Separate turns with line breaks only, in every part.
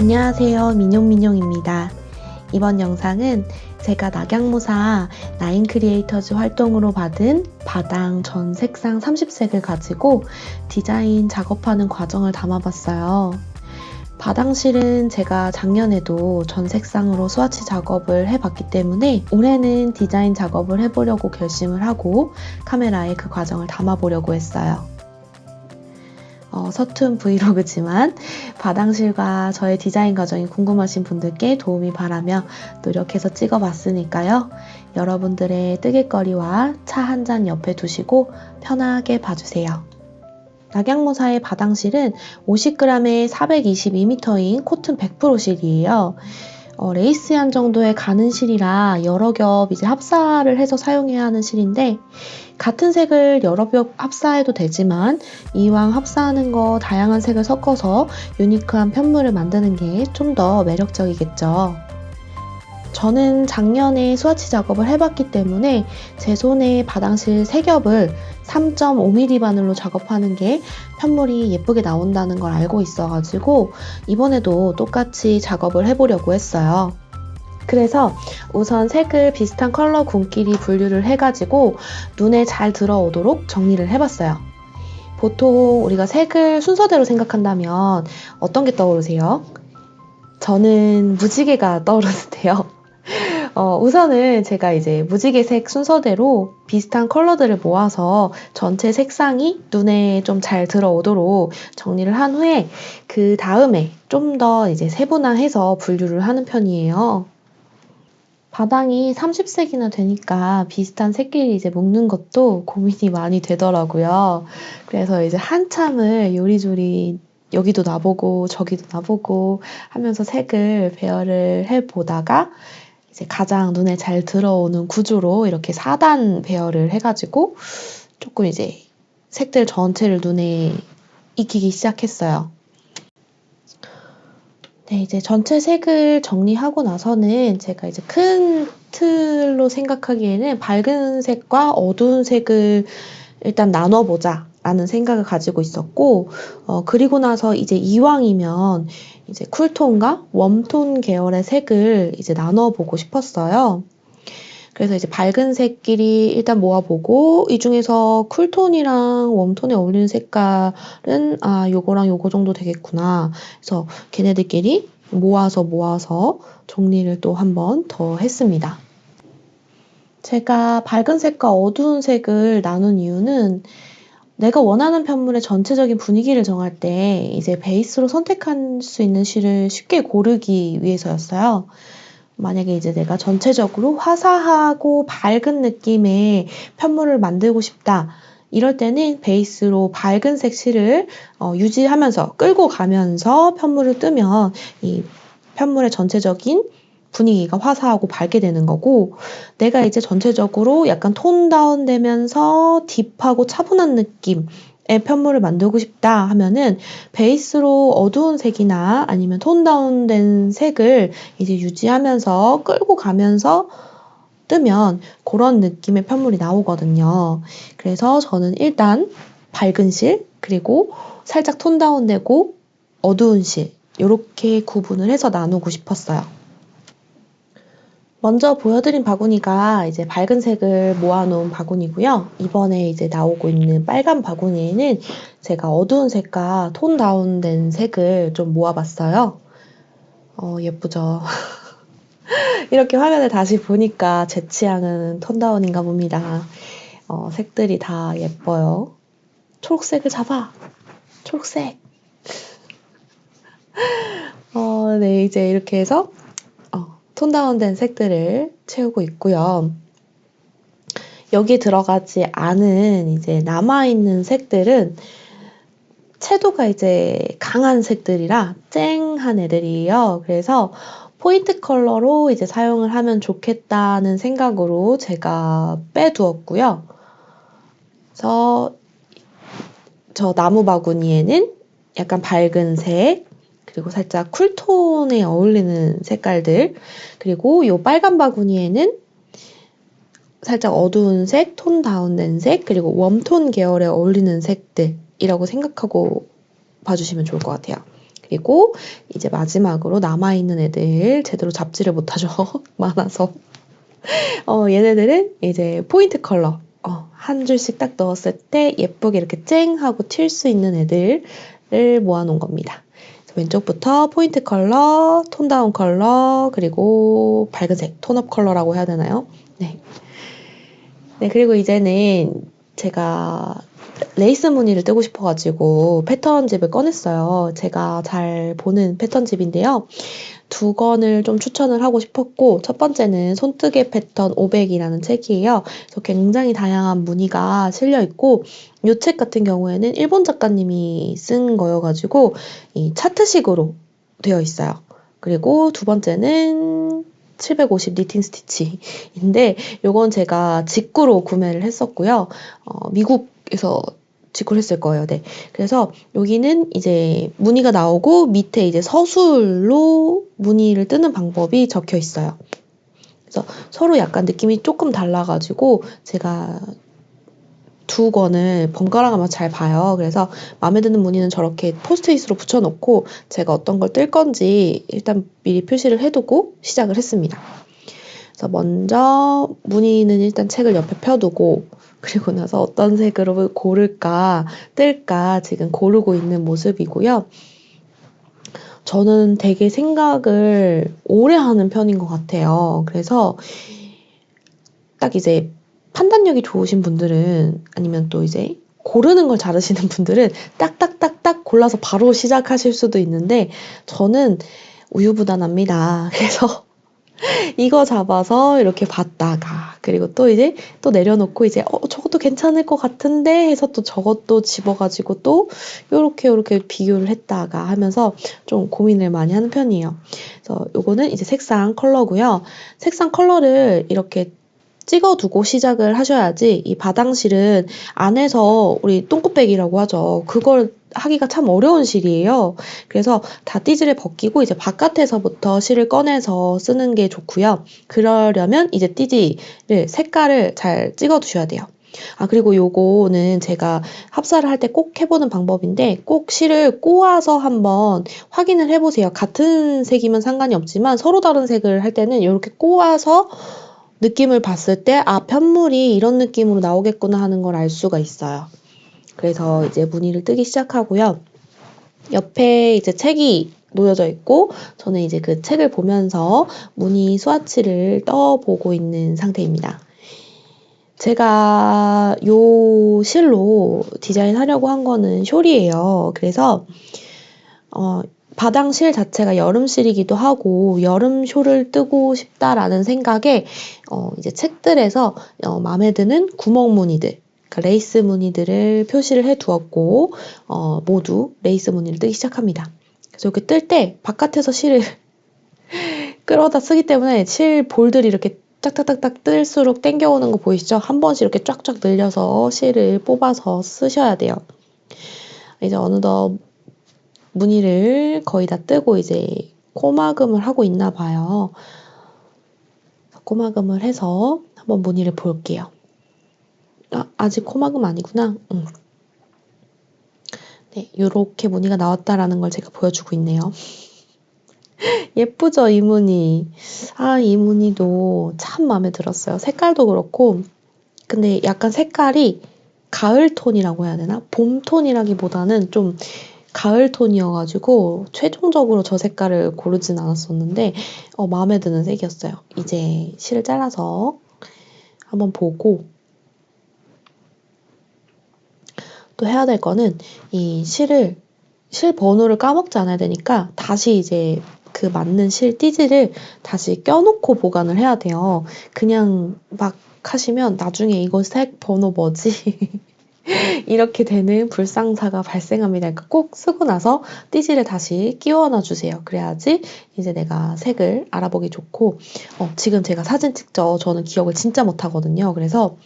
안녕하세요. 민용민용입니다. 이번 영상은 제가 낙양모사 나인 크리에이터즈 활동으로 받은 바당 전 색상 30색을 가지고 디자인 작업하는 과정을 담아봤어요. 바당실은 제가 작년에도 전 색상으로 스와치 작업을 해봤기 때문에 올해는 디자인 작업을 해보려고 결심을 하고 카메라에 그 과정을 담아보려고 했어요. 서툰 브이로그지만 바당실과 저의 디자인 과정이 궁금하신 분들께 도움이 바라며 노력해서 찍어봤으니까요. 여러분들의 뜨개거리와 차 한 잔 옆에 두시고 편하게 봐주세요. 낙양모사의 바당실은 50g에 422m인 코튼 100% 실이에요. 레이스한 정도의 가는 실이라 여러 겹 이제 합사를 해서 사용해야 하는 실인데 같은 색을 여러 겹 합사해도 되지만 이왕 합사하는 거 다양한 색을 섞어서 유니크한 편물을 만드는 게 좀 더 매력적이겠죠. 저는 작년에 스와치 작업을 해봤기 때문에 제 손에 바당실 3겹을 3.5mm 바늘로 작업하는 게 편물이 예쁘게 나온다는 걸 알고 있어가지고 이번에도 똑같이 작업을 해보려고 했어요. 그래서 우선 색을 비슷한 컬러 군끼리 분류를 해가지고 눈에 잘 들어오도록 정리를 해봤어요. 보통 우리가 색을 순서대로 생각한다면 어떤 게 떠오르세요? 저는 무지개가 떠오르는데요. 우선은 제가 이제 무지개색 순서대로 비슷한 컬러들을 모아서 전체 색상이 눈에 좀 잘 들어오도록 정리를 한 후에 그 다음에 좀 더 이제 세분화해서 분류를 하는 편이에요. 바당이 30색이나 되니까 비슷한 색끼리 이제 묶는 것도 고민이 많이 되더라고요. 그래서 이제 한참을 요리조리 여기도 놔보고 저기도 놔보고 하면서 색을 배열을 해보다가 이제 가장 눈에 잘 들어오는 구조로 이렇게 4단 배열을 해가지고 조금 이제 색들 전체를 눈에 익히기 시작했어요. 네, 이제 전체 색을 정리하고 나서는 제가 이제 큰 틀로 생각하기에는 밝은 색과 어두운 색을 일단 나눠보자 라는 생각을 가지고 있었고, 그리고 나서 이제 이왕이면 이제 쿨톤과 웜톤 계열의 색을 이제 나눠보고 싶었어요. 그래서 이제 밝은 색끼리 일단 모아보고 이 중에서 쿨톤이랑 웜톤에 어울리는 색깔은 요거랑 요거 정도 되겠구나. 그래서 걔네들끼리 모아서 정리를 또 한 번 더 했습니다. 제가 밝은 색과 어두운 색을 나눈 이유는 내가 원하는 편물의 전체적인 분위기를 정할 때 이제 베이스로 선택할 수 있는 실을 쉽게 고르기 위해서였어요. 만약에 이제 내가 전체적으로 화사하고 밝은 느낌의 편물을 만들고 싶다. 이럴 때는 베이스로 밝은색 실을 유지하면서 끌고 가면서 편물을 뜨면 이 편물의 전체적인 분위기가 화사하고 밝게 되는 거고, 내가 이제 전체적으로 약간 톤 다운 되면서 딥하고 차분한 느낌 편물을 만들고 싶다 하면은 베이스로 어두운 색이나 아니면 톤 다운된 색을 이제 유지하면서 끌고 가면서 뜨면 그런 느낌의 편물이 나오거든요. 그래서 저는 일단 밝은 실, 그리고 살짝 톤 다운되고 어두운 실 이렇게 구분을 해서 나누고 싶었어요. 먼저 보여드린 바구니가 이제 밝은 색을 모아놓은 바구니고요. 이번에 이제 나오고 있는 빨간 바구니에는 제가 어두운 색과 톤 다운된 색을 좀 모아봤어요. 예쁘죠? 이렇게 화면을 다시 보니까 제 취향은 톤 다운인가 봅니다. 색들이 다 예뻐요. 초록색을 잡아! 초록색! 네, 이제 이렇게 해서 톤 다운된 색들을 채우고 있고요. 여기 들어가지 않은 이제 남아있는 색들은 채도가 이제 강한 색들이라 쨍한 애들이에요. 그래서 포인트 컬러로 이제 사용을 하면 좋겠다는 생각으로 제가 빼두었고요. 그래서 저 나무 바구니에는 약간 밝은 색, 그리고 살짝 쿨톤에 어울리는 색깔들, 그리고 이 빨간 바구니에는 살짝 어두운 색, 톤 다운된 색, 그리고 웜톤 계열에 어울리는 색들이라고 생각하고 봐주시면 좋을 것 같아요. 그리고 이제 마지막으로 남아있는 애들 제대로 잡지를 못하죠. 많아서. 얘네들은 이제 포인트 컬러. 한 줄씩 딱 넣었을 때 예쁘게 이렇게 쨍 하고 튈 수 있는 애들을 모아놓은 겁니다. 왼쪽부터 포인트 컬러, 톤 다운 컬러, 그리고 밝은색, 톤업 컬러라고 해야 되나요? 네. 네, 그리고 이제는 제가 레이스 무늬를 뜨고 싶어가지고 패턴집을 꺼냈어요. 제가 잘 보는 패턴집인데요. 두 권을 좀 추천을 하고 싶었고, 첫 번째는 손뜨개 패턴 500이라는 책이에요. 그래서 굉장히 다양한 무늬가 실려 있고, 이 책 같은 경우에는 일본 작가님이 쓴 거여가지고 이 차트식으로 되어 있어요. 그리고 두 번째는 750 니팅 스티치인데, 요건 제가 직구로 구매를 했었고요. 미국에서 직구를 했을 거예요. 네. 그래서 여기는 이제 무늬가 나오고 밑에 이제 서술로 무늬를 뜨는 방법이 적혀 있어요. 그래서 서로 약간 느낌이 조금 달라가지고 제가 두 권을 번갈아 가면서 잘 봐요. 그래서 마음에 드는 무늬는 저렇게 포스트잇으로 붙여놓고 제가 어떤 걸 뜰 건지 일단 미리 표시를 해두고 시작을 했습니다. 그래서 먼저 무늬는 일단 책을 옆에 펴두고 그리고 나서 어떤 색으로 고를까 뜰까 지금 고르고 있는 모습이고요. 저는 되게 생각을 오래 하는 편인 것 같아요. 그래서 딱 이제 판단력이 좋으신 분들은 아니면 또 이제 고르는 걸 잘하시는 분들은 딱딱딱딱 골라서 바로 시작하실 수도 있는데 저는 우유부단합니다. 그래서 이거 잡아서 이렇게 봤다가 그리고 또 이제 또 내려놓고 이제 저것도 괜찮을 것 같은데 해서 또 저것도 집어가지고 또 요렇게 비교를 했다가 하면서 좀 고민을 많이 하는 편이에요. 그래서 요거는 이제 색상 컬러고요. 색상 컬러를 이렇게 찍어두고 시작을 하셔야지 이 바당실은 안에서 우리 똥꼬빼기라고 하죠. 그걸 하기가 참 어려운 실이에요. 그래서 다 띠지를 벗기고 이제 바깥에서부터 실을 꺼내서 쓰는 게 좋고요. 그러려면 이제 띠지를 색깔을 잘 찍어두셔야 돼요. 그리고 요거는 제가 합사를 할 때 꼭 해보는 방법인데 꼭 실을 꼬아서 한번 확인을 해보세요. 같은 색이면 상관이 없지만 서로 다른 색을 할 때는 이렇게 꼬아서 느낌을 봤을 때 편물이 이런 느낌으로 나오겠구나 하는 걸 알 수가 있어요. 그래서 이제 무늬를 뜨기 시작하고요. 옆에 이제 책이 놓여져 있고 저는 이제 그 책을 보면서 무늬 스와치를 떠보고 있는 상태입니다. 제가 요 실로 디자인하려고 한 거는 숄이에요. 그래서 바당실 자체가 여름실이기도 하고 여름 숄을 뜨고 싶다라는 생각에 이제 책들에서 마음에 드는 구멍 무늬들 그러니까 레이스 무늬들을 표시를 해 두었고 모두 레이스 무늬를 뜨기 시작합니다. 그래서 이렇게 뜰 때 바깥에서 실을 끌어다 쓰기 때문에 실 볼들이 이렇게 딱딱딱딱 뜰수록 땡겨오는 거 보이시죠? 한 번씩 이렇게 쫙쫙 늘려서 실을 뽑아서 쓰셔야 돼요. 이제 어느덧 무늬를 거의 다 뜨고 이제 코막음을 하고 있나 봐요. 코막음을 해서 한번 무늬를 볼게요. 아직 코막음 아니구나. 네, 요렇게 무늬가 나왔다라는 걸 제가 보여주고 있네요. 예쁘죠, 이 무늬. 이 무늬도 참 마음에 들었어요. 색깔도 그렇고 근데 약간 색깔이 가을 톤이라고 해야 되나? 봄 톤이라기보다는 좀 가을 톤이어가지고 최종적으로 저 색깔을 고르진 않았었는데 마음에 드는 색이었어요. 이제 실을 잘라서 한번 보고 또 해야 될 거는 이 실 번호를 까먹지 않아야 되니까 다시 이제 그 맞는 실 띠지를 다시 껴놓고 보관을 해야 돼요. 그냥 막 하시면 나중에 이거 색 번호 뭐지? 이렇게 되는 불상사가 발생합니다. 그러니까 꼭 쓰고 나서 띠지를 다시 끼워놔 주세요. 그래야지 이제 내가 색을 알아보기 좋고 지금 제가 사진 찍죠. 저는 기억을 진짜 못하거든요. 그래서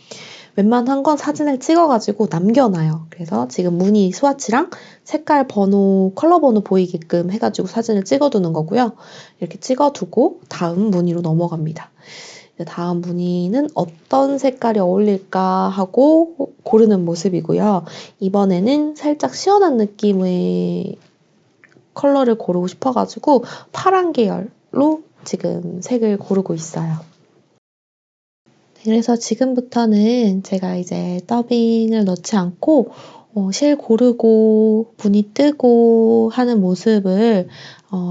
웬만한 건 사진을 찍어가지고 남겨놔요. 그래서 지금 무늬 스와치랑 색깔 번호, 컬러 번호 보이게끔 해가지고 사진을 찍어두는 거고요. 이렇게 찍어두고 다음 무늬로 넘어갑니다. 다음 무늬는 어떤 색깔이 어울릴까 하고 고르는 모습이고요. 이번에는 살짝 시원한 느낌의 컬러를 고르고 싶어가지고 파란 계열로 지금 색을 고르고 있어요. 그래서 지금부터는 제가 이제 더빙을 넣지 않고 실 고르고 무늬 뜨고 하는 모습을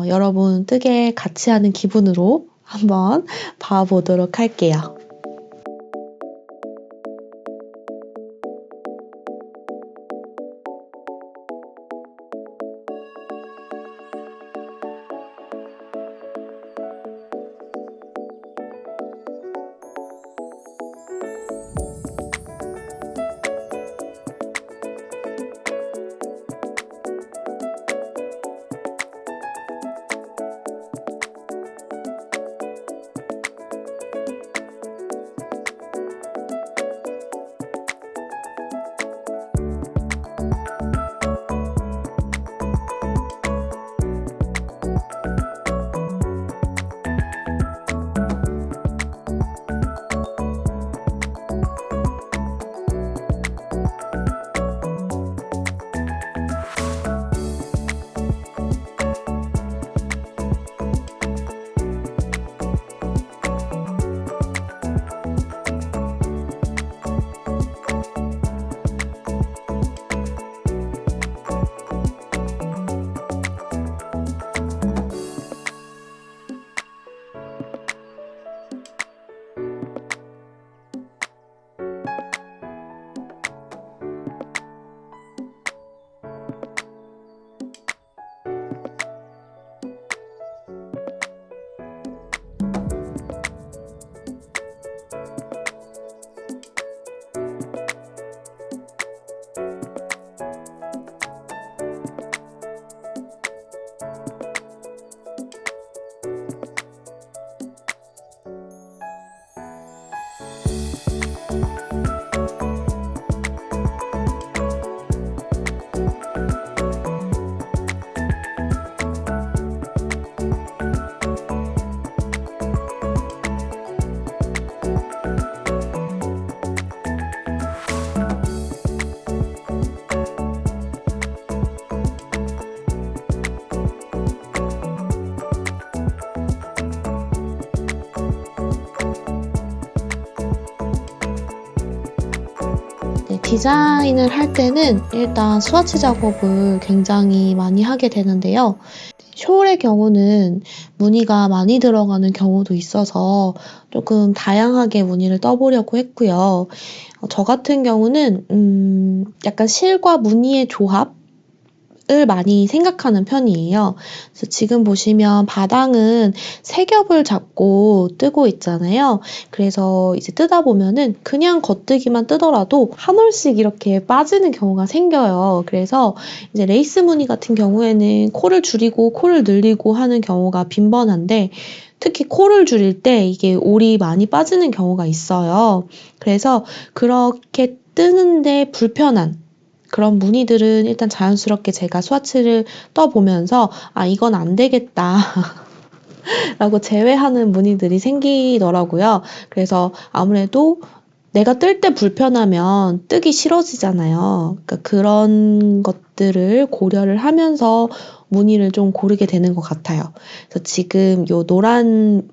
여러분 뜨개 같이 하는 기분으로 한번 봐보도록 할게요. 디자인을 할 때는 일단 스와치 작업을 굉장히 많이 하게 되는데요. 숄의 경우는 무늬가 많이 들어가는 경우도 있어서 조금 다양하게 무늬를 떠보려고 했고요. 저 같은 경우는 약간 실과 무늬의 조합 을 많이 생각하는 편이에요. 그래서 지금 보시면 바닥은 세 겹을 잡고 뜨고 있잖아요. 그래서 이제 뜨다 보면은 그냥 겉뜨기만 뜨더라도 한 올씩 이렇게 빠지는 경우가 생겨요. 그래서 이제 레이스 무늬 같은 경우에는 코를 줄이고 코를 늘리고 하는 경우가 빈번한데 특히 코를 줄일 때 이게 올이 많이 빠지는 경우가 있어요. 그래서 그렇게 뜨는데 불편한 그런 무늬들은 일단 자연스럽게 제가 스와치를 떠보면서 아 이건 안 되겠다 라고 제외하는 무늬들이 생기더라고요. 그래서 아무래도 내가 뜰 때 불편하면 뜨기 싫어지잖아요. 그러니까 그런 것들을 고려를 하면서 무늬를 좀 고르게 되는 것 같아요. 그래서 지금 요 노란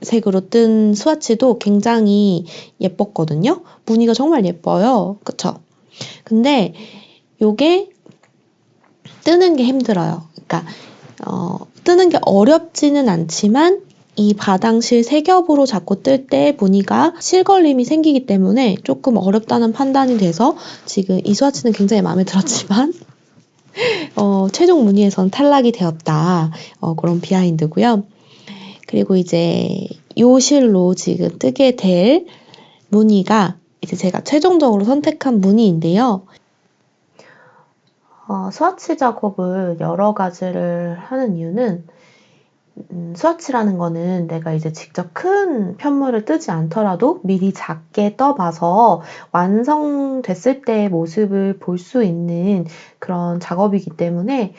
색으로 뜬 스와치도 굉장히 예뻤거든요. 무늬가 정말 예뻐요. 그쵸? 근데 요게 뜨는 게 힘들어요. 그러니까 뜨는 게 어렵지는 않지만 이 바당실 세 겹으로 자꾸 뜰 때 무늬가 실걸림이 생기기 때문에 조금 어렵다는 판단이 돼서 지금 이 스와치는 굉장히 마음에 들었지만 최종 무늬에선 탈락이 되었다. 그런 비하인드고요. 그리고 이제 요 실로 지금 뜨게 될 무늬가 이제 제가 최종적으로 선택한 무늬인데요. 스와치 작업을 여러 가지를 하는 이유는 스와치라는 거는 내가 이제 직접 큰 편물을 뜨지 않더라도 미리 작게 떠봐서 완성됐을 때의 모습을 볼 수 있는 그런 작업이기 때문에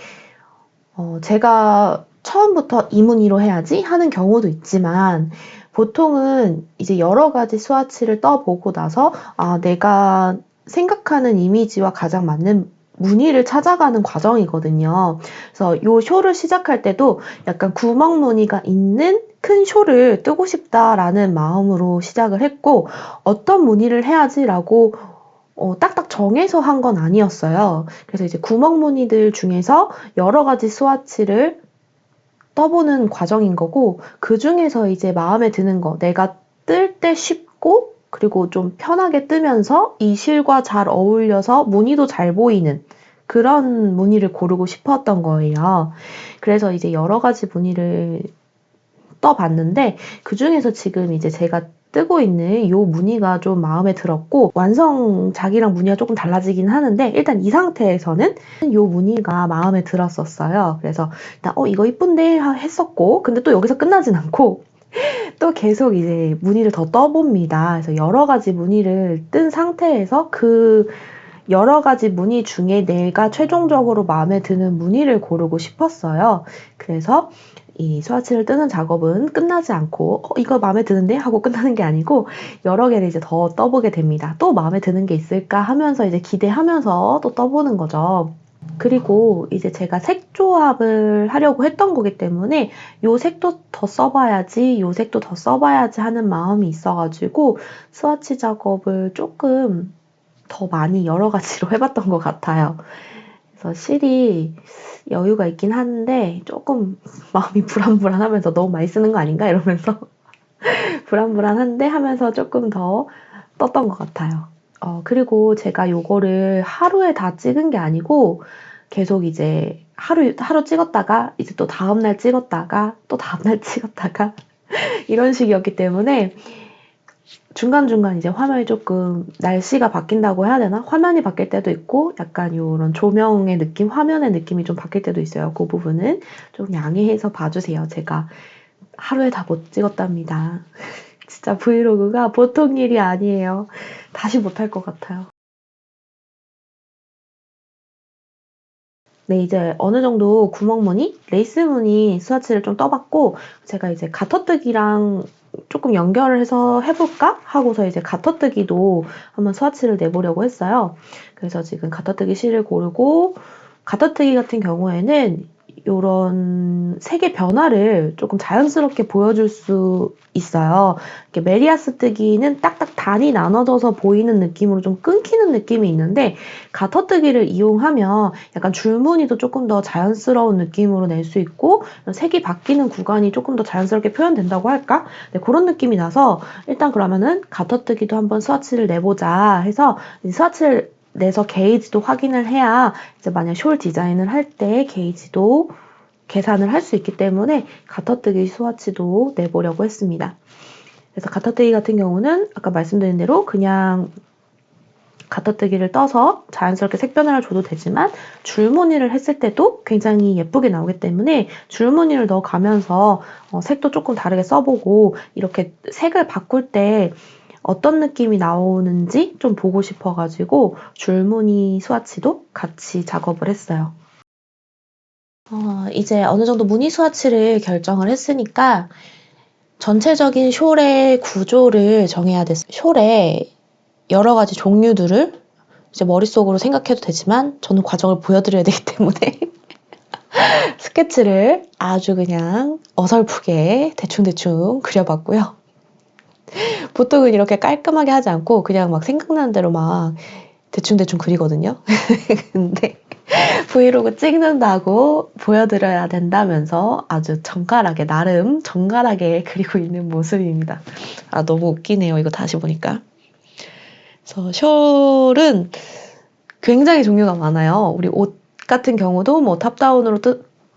제가 처음부터 이 무늬로 해야지 하는 경우도 있지만 보통은 이제 여러 가지 스와치를 떠보고 나서 아 내가 생각하는 이미지와 가장 맞는 무늬를 찾아가는 과정이거든요. 그래서 이 쇼를 시작할 때도 약간 구멍 무늬가 있는 큰 쇼를 뜨고 싶다라는 마음으로 시작을 했고, 어떤 무늬를 해야지라고 딱딱 정해서 한 건 아니었어요. 그래서 이제 구멍 무늬들 중에서 여러 가지 스와치를 떠보는 과정인 거고, 그 중에서 이제 마음에 드는 거, 내가 뜰 때 쉽고 그리고 좀 편하게 뜨면서 이 실과 잘 어울려서 무늬도 잘 보이는 그런 무늬를 고르고 싶었던 거예요. 그래서 이제 여러 가지 무늬를 떠봤는데, 그 중에서 지금 이제 제가 뜨고 있는 이 무늬가 좀 마음에 들었고, 완성작이랑 무늬가 조금 달라지긴 하는데, 일단 이 상태에서는 이 무늬가 마음에 들었었어요. 그래서 일단 이거 이쁜데 했었고, 근데 또 여기서 끝나진 않고 또 계속 이제 무늬를 더 떠봅니다. 그래서 여러 가지 무늬를 뜬 상태에서 그 여러 가지 무늬 중에 내가 최종적으로 마음에 드는 무늬를 고르고 싶었어요. 그래서 이 스와치를 뜨는 작업은 끝나지 않고 이거 마음에 드는데? 하고 끝나는 게 아니고 여러 개를 이제 더 떠보게 됩니다. 또 마음에 드는 게 있을까 하면서 이제 기대하면서 또 떠보는 거죠. 그리고 이제 제가 색 조합을 하려고 했던 거기 때문에 요 색도 더 써봐야지, 요 색도 더 써봐야지 하는 마음이 있어가지고 스와치 작업을 조금 더 많이 여러 가지로 해봤던 것 같아요. 그래서 실이 여유가 있긴 한데 조금 마음이 불안불안하면서 너무 많이 쓰는 거 아닌가 이러면서 불안불안한데 하면서 조금 더 떴던 것 같아요. 그리고 제가 요거를 하루에 다 찍은 게 아니고 계속 이제 하루 찍었다가 이제 또 다음날 찍었다가 또 다음날 찍었다가 이런 식이었기 때문에 중간중간 이제 화면이 조금 날씨가 바뀐다고 해야 되나? 화면이 바뀔 때도 있고 약간 요런 조명의 느낌, 화면의 느낌이 좀 바뀔 때도 있어요. 그 부분은 좀 양해해서 봐주세요. 제가 하루에 다 못 찍었답니다. 진짜 브이로그가 보통 일이 아니에요. 다시 못할 것 같아요. 네, 이제 어느 정도 구멍 무늬, 레이스 무늬 스와치를 좀 떠봤고, 제가 이제 가터뜨기랑 조금 연결을 해서 해볼까? 하고서 이제 가터뜨기도 한번 스와치를 내보려고 했어요. 그래서 지금 가터뜨기 실을 고르고, 가터뜨기 같은 경우에는 이런 색의 변화를 조금 자연스럽게 보여줄 수 있어요. 이렇게 메리아스 뜨기는 딱딱 단이 나눠져서 보이는 느낌으로 좀 끊기는 느낌이 있는데, 가터뜨기를 이용하면 약간 줄무늬도 조금 더 자연스러운 느낌으로 낼 수 있고 색이 바뀌는 구간이 조금 더 자연스럽게 표현된다고 할까? 네, 그런 느낌이 나서 일단 그러면은 가터뜨기도 한번 스와치를 내보자 해서 스와치를 내서 게이지도 확인을 해야 이제 만약 숄 디자인을 할 때 게이지도 계산을 할 수 있기 때문에 가터뜨기 스와치도 내보려고 했습니다. 그래서 가터뜨기 같은 경우는 아까 말씀드린 대로 그냥 가터뜨기를 떠서 자연스럽게 색 변화를 줘도 되지만 줄무늬를 했을 때도 굉장히 예쁘게 나오기 때문에 줄무늬를 넣어가면서 색도 조금 다르게 써보고 이렇게 색을 바꿀 때 어떤 느낌이 나오는지 좀 보고 싶어가지고 줄무늬 스와치도 같이 작업을 했어요. 이제 어느 정도 무늬 스와치를 결정을 했으니까 전체적인 숄의 구조를 정해야 됐어요. 숄의 여러 가지 종류들을 이제 머릿속으로 생각해도 되지만 저는 과정을 보여드려야 되기 때문에 스케치를 아주 그냥 어설프게 대충대충 그려봤고요. 보통은 이렇게 깔끔하게 하지 않고 그냥 막 생각나는 대로 막 대충대충 그리거든요. 근데 브이로그 찍는다고 보여드려야 된다면서 아주 정갈하게, 나름 정갈하게 그리고 있는 모습입니다. 너무 웃기네요. 이거 다시 보니까. 그래서 숄은 굉장히 종류가 많아요. 우리 옷 같은 경우도 뭐 탑다운으로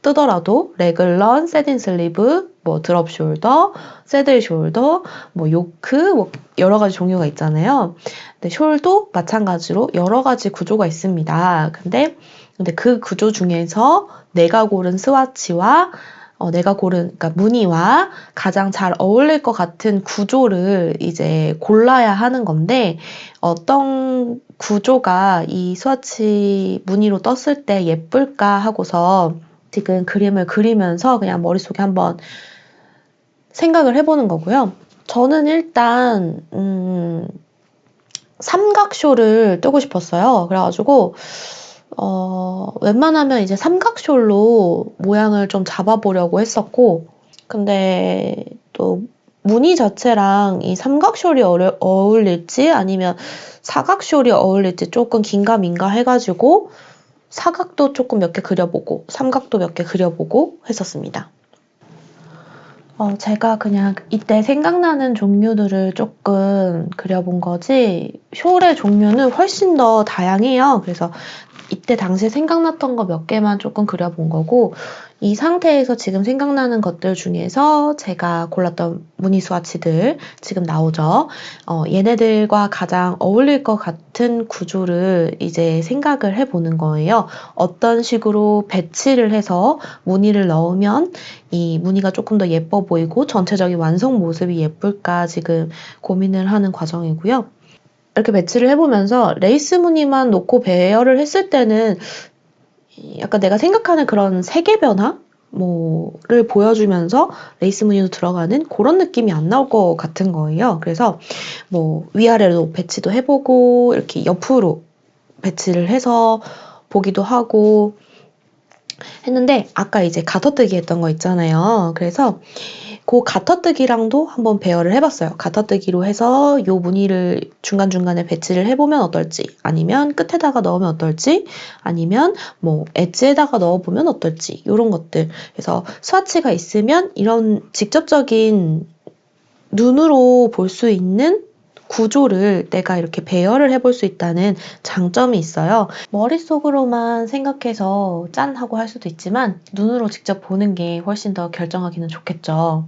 뜨더라도 레글런, 세딘 슬리브, 뭐 드롭 숄더, 새들 숄더, 뭐 요크, 뭐 여러 가지 종류가 있잖아요. 근데 숄도 마찬가지로 여러 가지 구조가 있습니다. 근데 그 구조 중에서 내가 고른 스와치와 내가 고른 그러니까 무늬와 가장 잘 어울릴 것 같은 구조를 이제 골라야 하는 건데 어떤 구조가 이 스와치 무늬로 떴을 때 예쁠까 하고서 지금 그림을 그리면서 그냥 머릿속에 한번 생각을 해보는 거고요. 저는 일단 삼각쇼를 뜨고 싶었어요. 그래가지고 웬만하면 이제 삼각숄로 모양을 좀 잡아보려고 했었고, 근데 또 무늬 자체랑 이 삼각숄이 어울릴지 아니면 사각숄이 어울릴지 조금 긴가민가 해가지고 사각도 조금 몇 개 그려보고 삼각도 몇 개 그려보고 했었습니다. 제가 그냥 이때 생각나는 종류들을 조금 그려본 거지, 숄의 종류는 훨씬 더 다양해요. 그래서 이때 당시에 생각났던 거 몇 개만 조금 그려본 거고, 이 상태에서 지금 생각나는 것들 중에서 제가 골랐던 무늬 스와치들 지금 나오죠. 얘네들과 가장 어울릴 것 같은 구조를 이제 생각을 해보는 거예요. 어떤 식으로 배치를 해서 무늬를 넣으면 이 무늬가 조금 더 예뻐 보이고 전체적인 완성 모습이 예쁠까 지금 고민을 하는 과정이고요. 이렇게 배치를 해보면서 레이스 무늬만 놓고 배열을 했을 때는 약간 내가 생각하는 그런 색의 변화? 를 보여주면서 레이스 무늬도 들어가는 그런 느낌이 안 나올 것 같은 거예요. 그래서 위아래로 배치도 해보고 이렇게 옆으로 배치를 해서 보기도 하고 했는데, 아까 이제 가터뜨기 했던 거 있잖아요. 그래서 그 가터뜨기랑도 한번 배열을 해봤어요. 가터뜨기로 해서 요 무늬를 중간중간에 배치를 해보면 어떨지, 아니면 끝에다가 넣으면 어떨지, 아니면 엣지에다가 넣어보면 어떨지, 이런 것들. 그래서 스와치가 있으면 이런 직접적인 눈으로 볼 수 있는 구조를 내가 이렇게 배열을 해볼 수 있다는 장점이 있어요. 머릿속으로만 생각해서 짠 하고 할 수도 있지만 눈으로 직접 보는 게 훨씬 더 결정하기는 좋겠죠.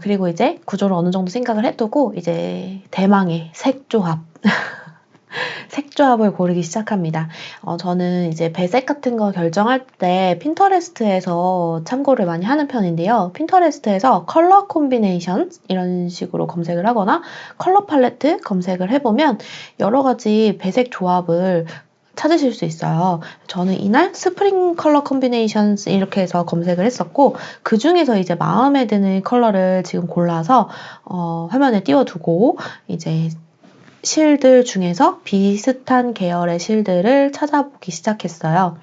그리고 이제 구조를 어느 정도 생각을 해두고 이제 대망의 색조합. 색조합을 고르기 시작합니다. 저는 이제 배색 같은 거 결정할 때 핀터레스트에서 참고를 많이 하는 편인데요. 핀터레스트에서 컬러 콤비네이션 이런 식으로 검색을 하거나 컬러 팔레트 검색을 해보면 여러 가지 배색 조합을 찾으실 수 있어요. 저는 이날 스프링 컬러 콤비네이션 이렇게 해서 검색을 했었고, 그 중에서 이제 마음에 드는 컬러를 지금 골라서 화면에 띄워두고 이제 실들 중에서 비슷한 계열의 실들을 찾아보기 시작했어요.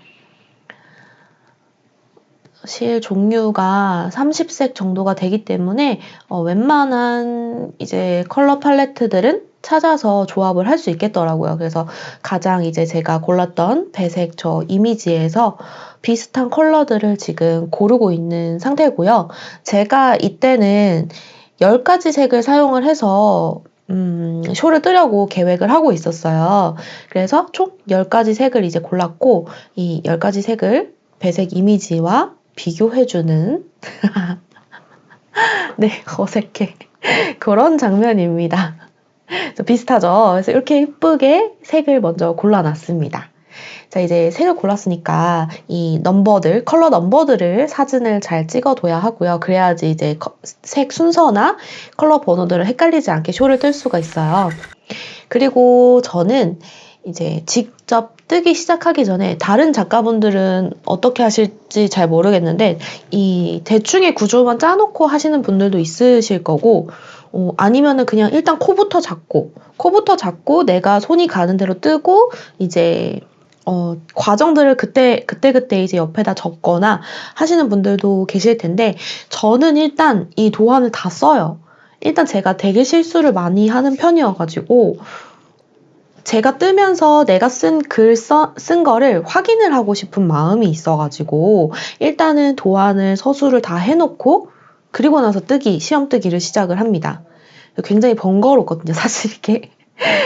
실 종류가 30색 정도가 되기 때문에 웬만한 이제 컬러 팔레트들은 찾아서 조합을 할 수 있겠더라고요. 그래서 가장 이제 제가 골랐던 배색 저 이미지에서 비슷한 컬러들을 지금 고르고 있는 상태고요. 제가 이때는 10가지 색을 사용을 해서 숄을 뜨려고 계획을 하고 있었어요. 그래서 총 10가지 색을 이제 골랐고, 이 10가지 색을 배색 이미지와 비교해주는 네, 어색해. 그런 장면입니다. 비슷하죠? 그래서 이렇게 예쁘게 색을 먼저 골라놨습니다. 자, 이제 색을 골랐으니까 이 넘버들, 컬러 넘버들을 사진을 잘 찍어둬야 하고요. 그래야지 이제 색 순서나 컬러 번호들을 헷갈리지 않게 숄을 뜰 수가 있어요. 그리고 저는 이제 직접 뜨기 시작하기 전에 다른 작가분들은 어떻게 하실지 잘 모르겠는데, 이 대충의 구조만 짜놓고 하시는 분들도 있으실 거고, 아니면은 그냥 일단 코부터 잡고 내가 손이 가는 대로 뜨고 이제 과정들을 그때 이제 옆에다 적거나 하시는 분들도 계실 텐데, 저는 일단 이 도안을 다 써요. 일단 제가 되게 실수를 많이 하는 편이어가지고, 제가 뜨면서 내가 쓴 거를 확인을 하고 싶은 마음이 있어가지고, 일단은 도안을 서술을 다 해놓고, 그리고 나서 시험 뜨기를 시작을 합니다. 굉장히 번거롭거든요, 사실 이게.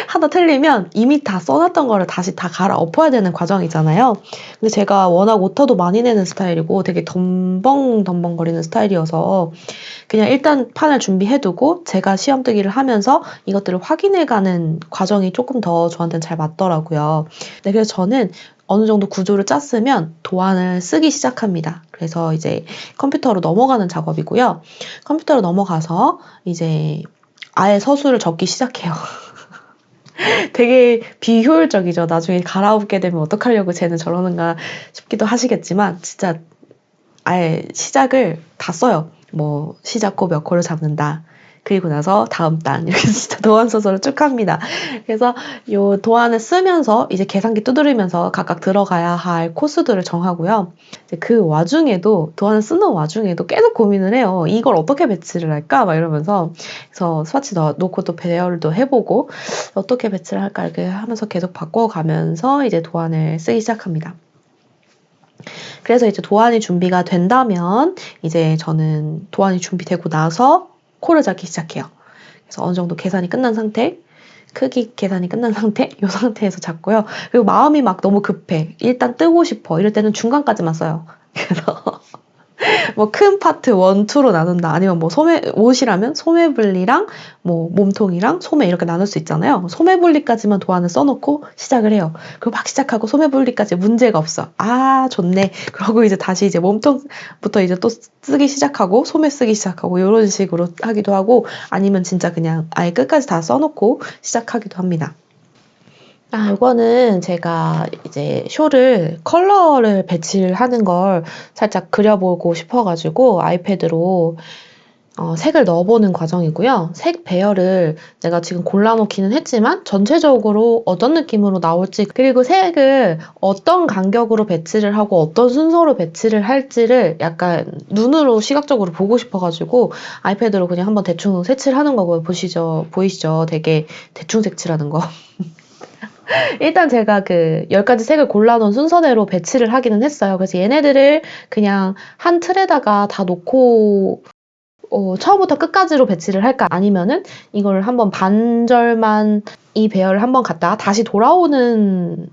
하나 틀리면 이미 다 써놨던 거를 다시 다 갈아엎어야 되는 과정이잖아요. 근데 제가 워낙 오타도 많이 내는 스타일이고 되게 덤벙거리는 스타일이어서 그냥 일단 판을 준비해두고 제가 시험 뜨기를 하면서 이것들을 확인해가는 과정이 조금 더 저한테는 잘 맞더라고요. 네, 그래서 저는 어느 정도 구조를 짰으면 도안을 쓰기 시작합니다. 그래서 이제 컴퓨터로 넘어가는 작업이고요. 컴퓨터로 넘어가서 이제 아예 서술을 적기 시작해요. 되게 비효율적이죠. 나중에 갈아엎게 되면 어떡하려고 쟤는 저러는가 싶기도 하시겠지만, 진짜 아예 시작을 다 써요. 시작고 몇 코를 잡는다. 그리고 나서 다음 단 이렇게 진짜 도안 소설을 쭉 합니다. 그래서 요 도안을 쓰면서 이제 계산기 두드리면서 각각 들어가야 할 코스들을 정하고요. 그 와중에도 도안을 쓰는 와중에도 계속 고민을 해요. 이걸 어떻게 배치를 할까? 막 이러면서 그래서 스와치 놓고 또 배열도 해보고 어떻게 배치를 할까 이렇게 하면서 계속 바꿔가면서 이제 도안을 쓰기 시작합니다. 그래서 이제 도안이 준비가 된다면 이제 저는 도안이 준비되고 나서 코를 잡기 시작해요. 그래서 어느 정도 계산이 끝난 상태, 크기 계산이 끝난 상태, 이 상태에서 잡고요. 그리고 마음이 막 너무 급해. 일단 뜨고 싶어. 이럴 때는 중간까지만 써요. 그래서 뭐 큰 파트 1, 2로 나눈다. 아니면 뭐 옷이라면 소매분리랑 뭐 몸통이랑 소매 이렇게 나눌 수 있잖아요. 소매분리까지만 도안을 써놓고 시작을 해요. 그리고 막 시작하고 소매분리까지 문제가 없어. 아, 좋네. 그러고 이제 다시 이제 몸통부터 이제 또 쓰기 시작하고 소매 쓰기 시작하고 이런 식으로 하기도 하고 아니면 진짜 그냥 아예 끝까지 다 써놓고 시작하기도 합니다. 이거는 제가 이제 쇼를 컬러를 배치를 하는 걸 살짝 그려보고 싶어가지고 아이패드로 색을 넣어보는 과정이고요. 색 배열을 내가 지금 골라놓기는 했지만 전체적으로 어떤 느낌으로 나올지 그리고 색을 어떤 간격으로 배치를 하고 어떤 순서로 배치를 할지를 약간 눈으로 시각적으로 보고 싶어가지고 아이패드로 그냥 한번 대충 색칠을 하는 거고요. 보이시죠? 되게 대충 색칠하는 거. 일단 제가 그 10가지 색을 골라놓은 순서대로 배치를 하기는 했어요. 그래서 얘네들을 그냥 한 틀에다가 다 놓고 처음부터 끝까지로 배치를 할까? 아니면은 이걸 한번 반절만 이 배열을 한번 갔다가 다시 돌아오는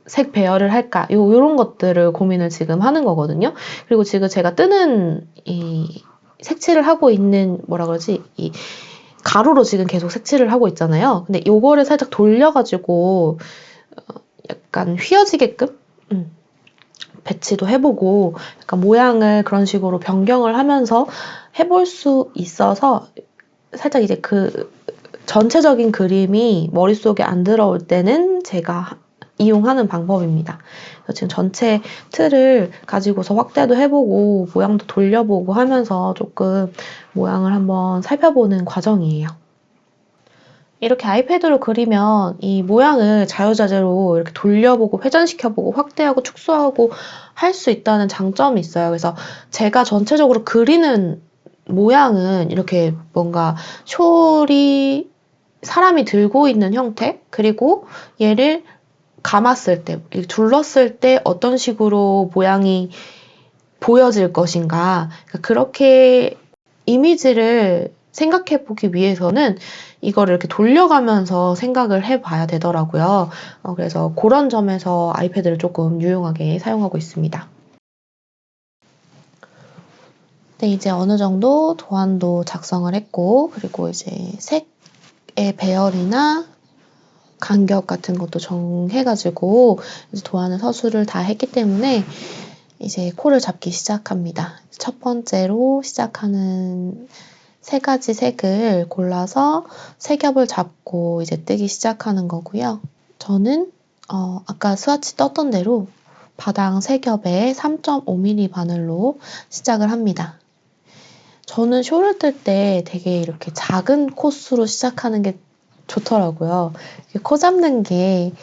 색 배열을 할까? 요런 것들을 고민을 지금 하는 거거든요. 그리고 지금 제가 뜨는 이 색칠을 하고 있는 뭐라 그러지? 이 가루로 지금 계속 색칠을 하고 있잖아요. 근데 요거를 살짝 돌려가지고 약간 휘어지게끔 배치도 해보고 약간 모양을 그런 식으로 변경을 하면서 해볼 수 있어서 살짝 이제 그 전체적인 그림이 머릿속에 안 들어올 때는 제가 이용하는 방법입니다. 지금 전체 틀을 가지고서 확대도 해보고 모양도 돌려보고 하면서 조금 모양을 한번 살펴보는 과정이에요. 이렇게 아이패드로 그리면 이 모양을 자유자재로 이렇게 돌려보고 회전시켜보고 확대하고 축소하고 할 수 있다는 장점이 있어요. 그래서 제가 전체적으로 그리는 모양은 이렇게 뭔가 숄이 사람이 들고 있는 형태 그리고 얘를 감았을 때, 둘렀을 때 어떤 식으로 모양이 보여질 것인가 그렇게 이미지를 생각해 보기 위해서는 이거를 이렇게 돌려가면서 생각을 해봐야 되더라고요. 그래서 그런 점에서 아이패드를 조금 유용하게 사용하고 있습니다. 네, 이제 어느 정도 도안도 작성을 했고, 그리고 이제 색의 배열이나 간격 같은 것도 정해가지고 이제 도안을 서술을 다 했기 때문에 이제 코를 잡기 시작합니다. 첫 번째로 시작하는 3가지 색을 골라서 색엽을 잡고 이제 뜨기 시작하는 거고요. 저는 아까 스와치 떴던 대로 바닥 색엽에 3.5mm 바늘로 시작을 합니다. 저는 쇼를 뜰 때 되게 이렇게 작은 코스로 시작하는 게 좋더라고요. 코 잡는 게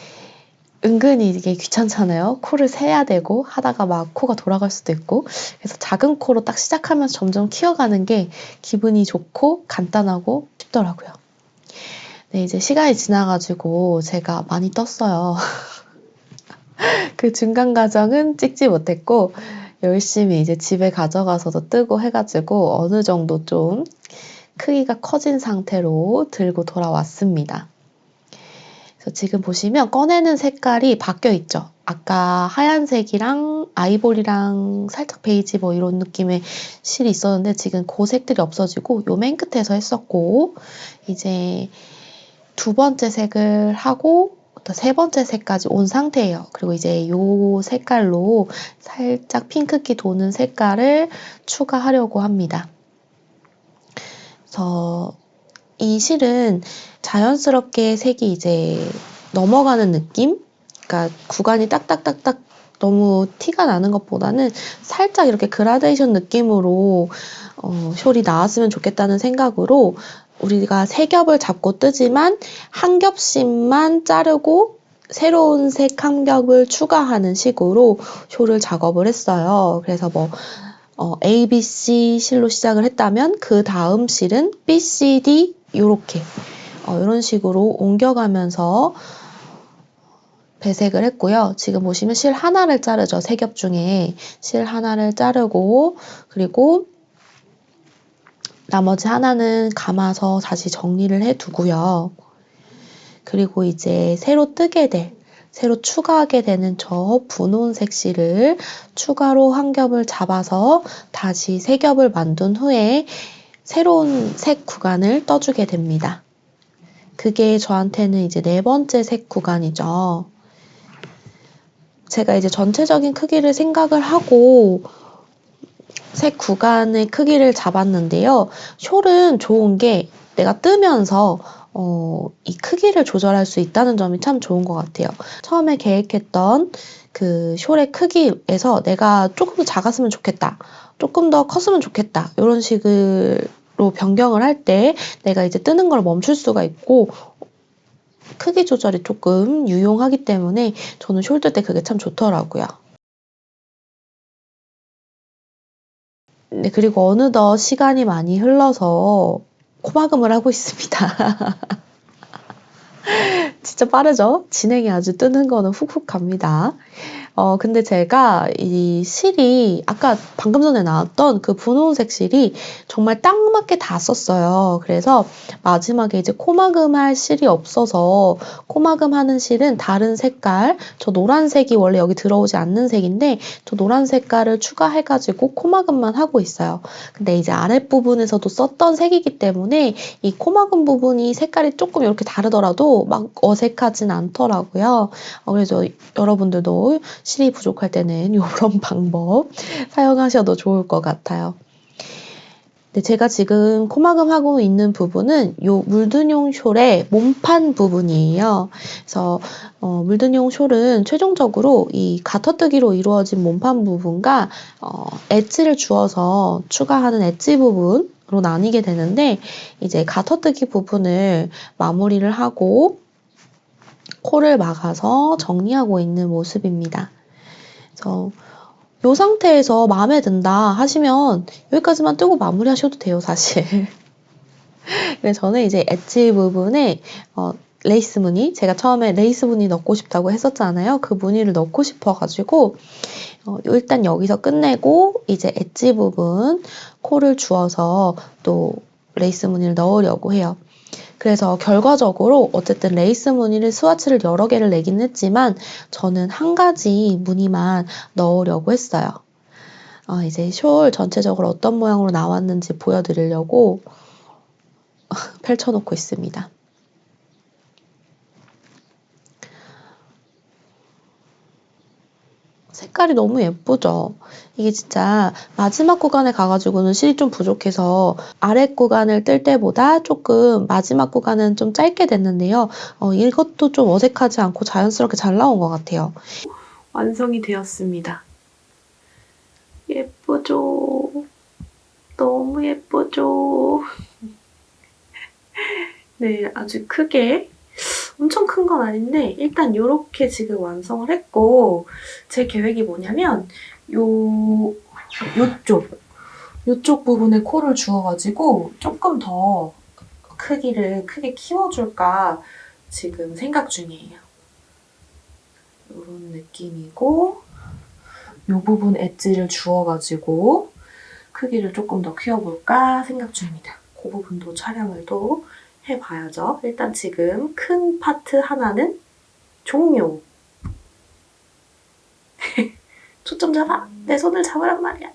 은근히 이게 귀찮잖아요. 코를 세야 되고 하다가 막 코가 돌아갈 수도 있고 그래서 작은 코로 딱 시작하면서 점점 키워가는 게 기분이 좋고 간단하고 쉽더라고요. 네, 이제 시간이 지나가지고 제가 많이 떴어요. 그 중간 과정은 찍지 못했고 열심히 이제 집에 가져가서도 뜨고 해가지고 어느 정도 좀 크기가 커진 상태로 들고 돌아왔습니다. 그래서 지금 보시면 꺼내는 색깔이 바뀌어 있죠. 아까 하얀색이랑 아이보리랑 살짝 베이지 뭐 이런 느낌의 실이 있었는데 지금 그 색들이 없어지고 요 맨 끝에서 했었고 이제 2번째 색을 하고 또 3번째 색까지 온 상태예요. 그리고 이제 요 색깔로 살짝 핑크기 도는 색깔을 추가하려고 합니다. 그래서 이 실은 자연스럽게 색이 이제 넘어가는 느낌? 그러니까 구간이 딱딱딱딱 너무 티가 나는 것보다는 살짝 이렇게 그라데이션 느낌으로 숄이 나왔으면 좋겠다는 생각으로 우리가 세 겹을 잡고 뜨지만 한 겹씩만 자르고 새로운 색 한 겹을 추가하는 식으로 쇼를 작업을 했어요. 그래서 뭐 A, B, C 실로 시작을 했다면 그 다음 실은 B, C, D 요렇게 이런 식으로 옮겨가면서 배색을 했고요. 지금 보시면 실 하나를 자르죠. 세 겹 중에 실 하나를 자르고 그리고 나머지 하나는 감아서 다시 정리를 해두고요. 그리고 이제 새로 추가하게 되는 저 분홍색 실을 추가로 한 겹을 잡아서 다시 세 겹을 만든 후에 새로운 색 구간을 떠주게 됩니다. 그게 저한테는 이제 네 번째 색 구간이죠. 제가 이제 전체적인 크기를 생각을 하고 색 구간의 크기를 잡았는데요. 숄은 좋은 게 내가 뜨면서 이 크기를 조절할 수 있다는 점이 참 좋은 것 같아요. 처음에 계획했던 그 숄의 크기에서 내가 조금 더 작았으면 좋겠다. 조금 더 컸으면 좋겠다. 이런 식으로 변경을 할 때 내가 이제 뜨는 걸 멈출 수가 있고 크기 조절이 조금 유용하기 때문에 저는 숄 뜰 때 그게 참 좋더라고요. 네, 그리고 어느덧 시간이 많이 흘러서 코막음을 하고 있습니다. 진짜 빠르죠? 진행이 아주 뜨는 거는 훅훅 갑니다. 근데 제가 이 실이 아까 방금 전에 나왔던 그 분홍색 실이 정말 딱 맞게 다 썼어요. 그래서 마지막에 이제 코막음 할 실이 없어서 코막음 하는 실은 다른 색깔, 저 노란색이 원래 여기 들어오지 않는 색인데 저 노란 색깔을 추가해가지고 코막음만 하고 있어요. 근데 이제 아랫부분에서도 썼던 색이기 때문에 이 코막음 부분이 색깔이 조금 이렇게 다르더라도 막 어색하진 않더라고요. 그래서 여러분들도 실이 부족할 때는 이런 방법 사용하셔도 좋을 것 같아요. 네, 제가 지금 코막음 하고 있는 부분은 요 물든용 숄의 몸판 부분이에요. 그래서 물든용 숄은 최종적으로 이 가터뜨기로 이루어진 몸판 부분과 엣지를 주어서 추가하는 엣지 부분으로 나뉘게 되는데 이제 가터뜨기 부분을 마무리를 하고 코를 막아서 정리하고 있는 모습입니다. 그래서 이 상태에서 마음에 든다 하시면 여기까지만 뜨고 마무리 하셔도 돼요, 사실. 그래서 저는 이제 엣지 부분에 레이스 무늬, 제가 처음에 레이스 무늬 넣고 싶다고 했었잖아요. 그 무늬를 넣고 싶어가지고 일단 여기서 끝내고 이제 엣지 부분 코를 주어서 또 레이스 무늬를 넣으려고 해요. 그래서 결과적으로 어쨌든 레이스 무늬를 스와치를 여러 개를 내긴 했지만 저는 한 가지 무늬만 넣으려고 했어요. 이제 숄 전체적으로 어떤 모양으로 나왔는지 보여드리려고 펼쳐놓고 있습니다. 색깔이 너무 예쁘죠? 이게 진짜 마지막 구간에 가가지고는 실이 좀 부족해서 아래 구간을 뜰 때보다 조금 마지막 구간은 좀 짧게 됐는데요. 이것도 좀 어색하지 않고 자연스럽게 잘 나온 것 같아요. 완성이 되었습니다. 예쁘죠? 너무 예쁘죠? 네, 아주 크게 엄청 큰 건 아닌데 일단 이렇게 지금 완성을 했고 제 계획이 뭐냐면 요쪽 부분에 코를 주어가지고 조금 더 크기를 크게 키워줄까 지금 생각 중이에요. 이런 느낌이고 이 부분 엣지를 주어가지고 크기를 조금 더 키워볼까 생각 중입니다. 그 부분도 촬영을 또 해봐야죠. 일단 지금 큰 파트 하나는 종료. 초점 잡아! 내 손을 잡으란 말이야.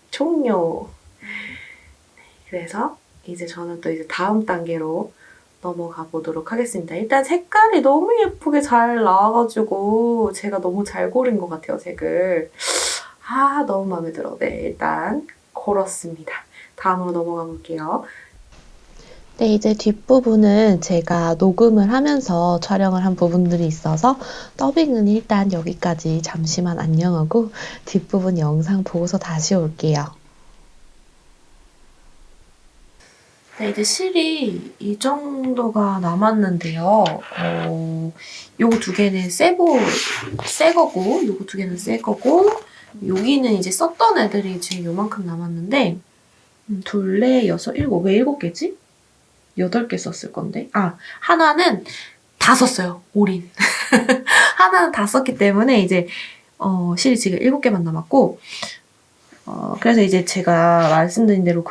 종료. 그래서 이제 저는 또 이제 다음 단계로 넘어가 보도록 하겠습니다. 일단 색깔이 너무 예쁘게 잘 나와가지고 제가 너무 잘 고른 것 같아요, 색을. 너무 마음에 들어. 네, 일단 고렀습니다. 다음으로 넘어가 볼게요. 네, 이제 뒷부분은 제가 녹음을 하면서 촬영을 한 부분들이 있어서 더빙은 일단 여기까지 잠시만 안녕하고 뒷부분 영상 보고서 다시 올게요. 네, 이제 실이 이 정도가 남았는데요. 요거 두 개는 새 거고, 요거 두 개는 새 거고, 여기는 이제 썼던 애들이 지금 요만큼 남았는데, 둘, 넷, 여섯, 일곱. 왜 7개지? 8개 썼을 건데. 하나는 다 썼어요. 올인. 하나는 다 썼기 때문에 이제, 실이 지금 7개만 남았고, 그래서 이제 제가 말씀드린 대로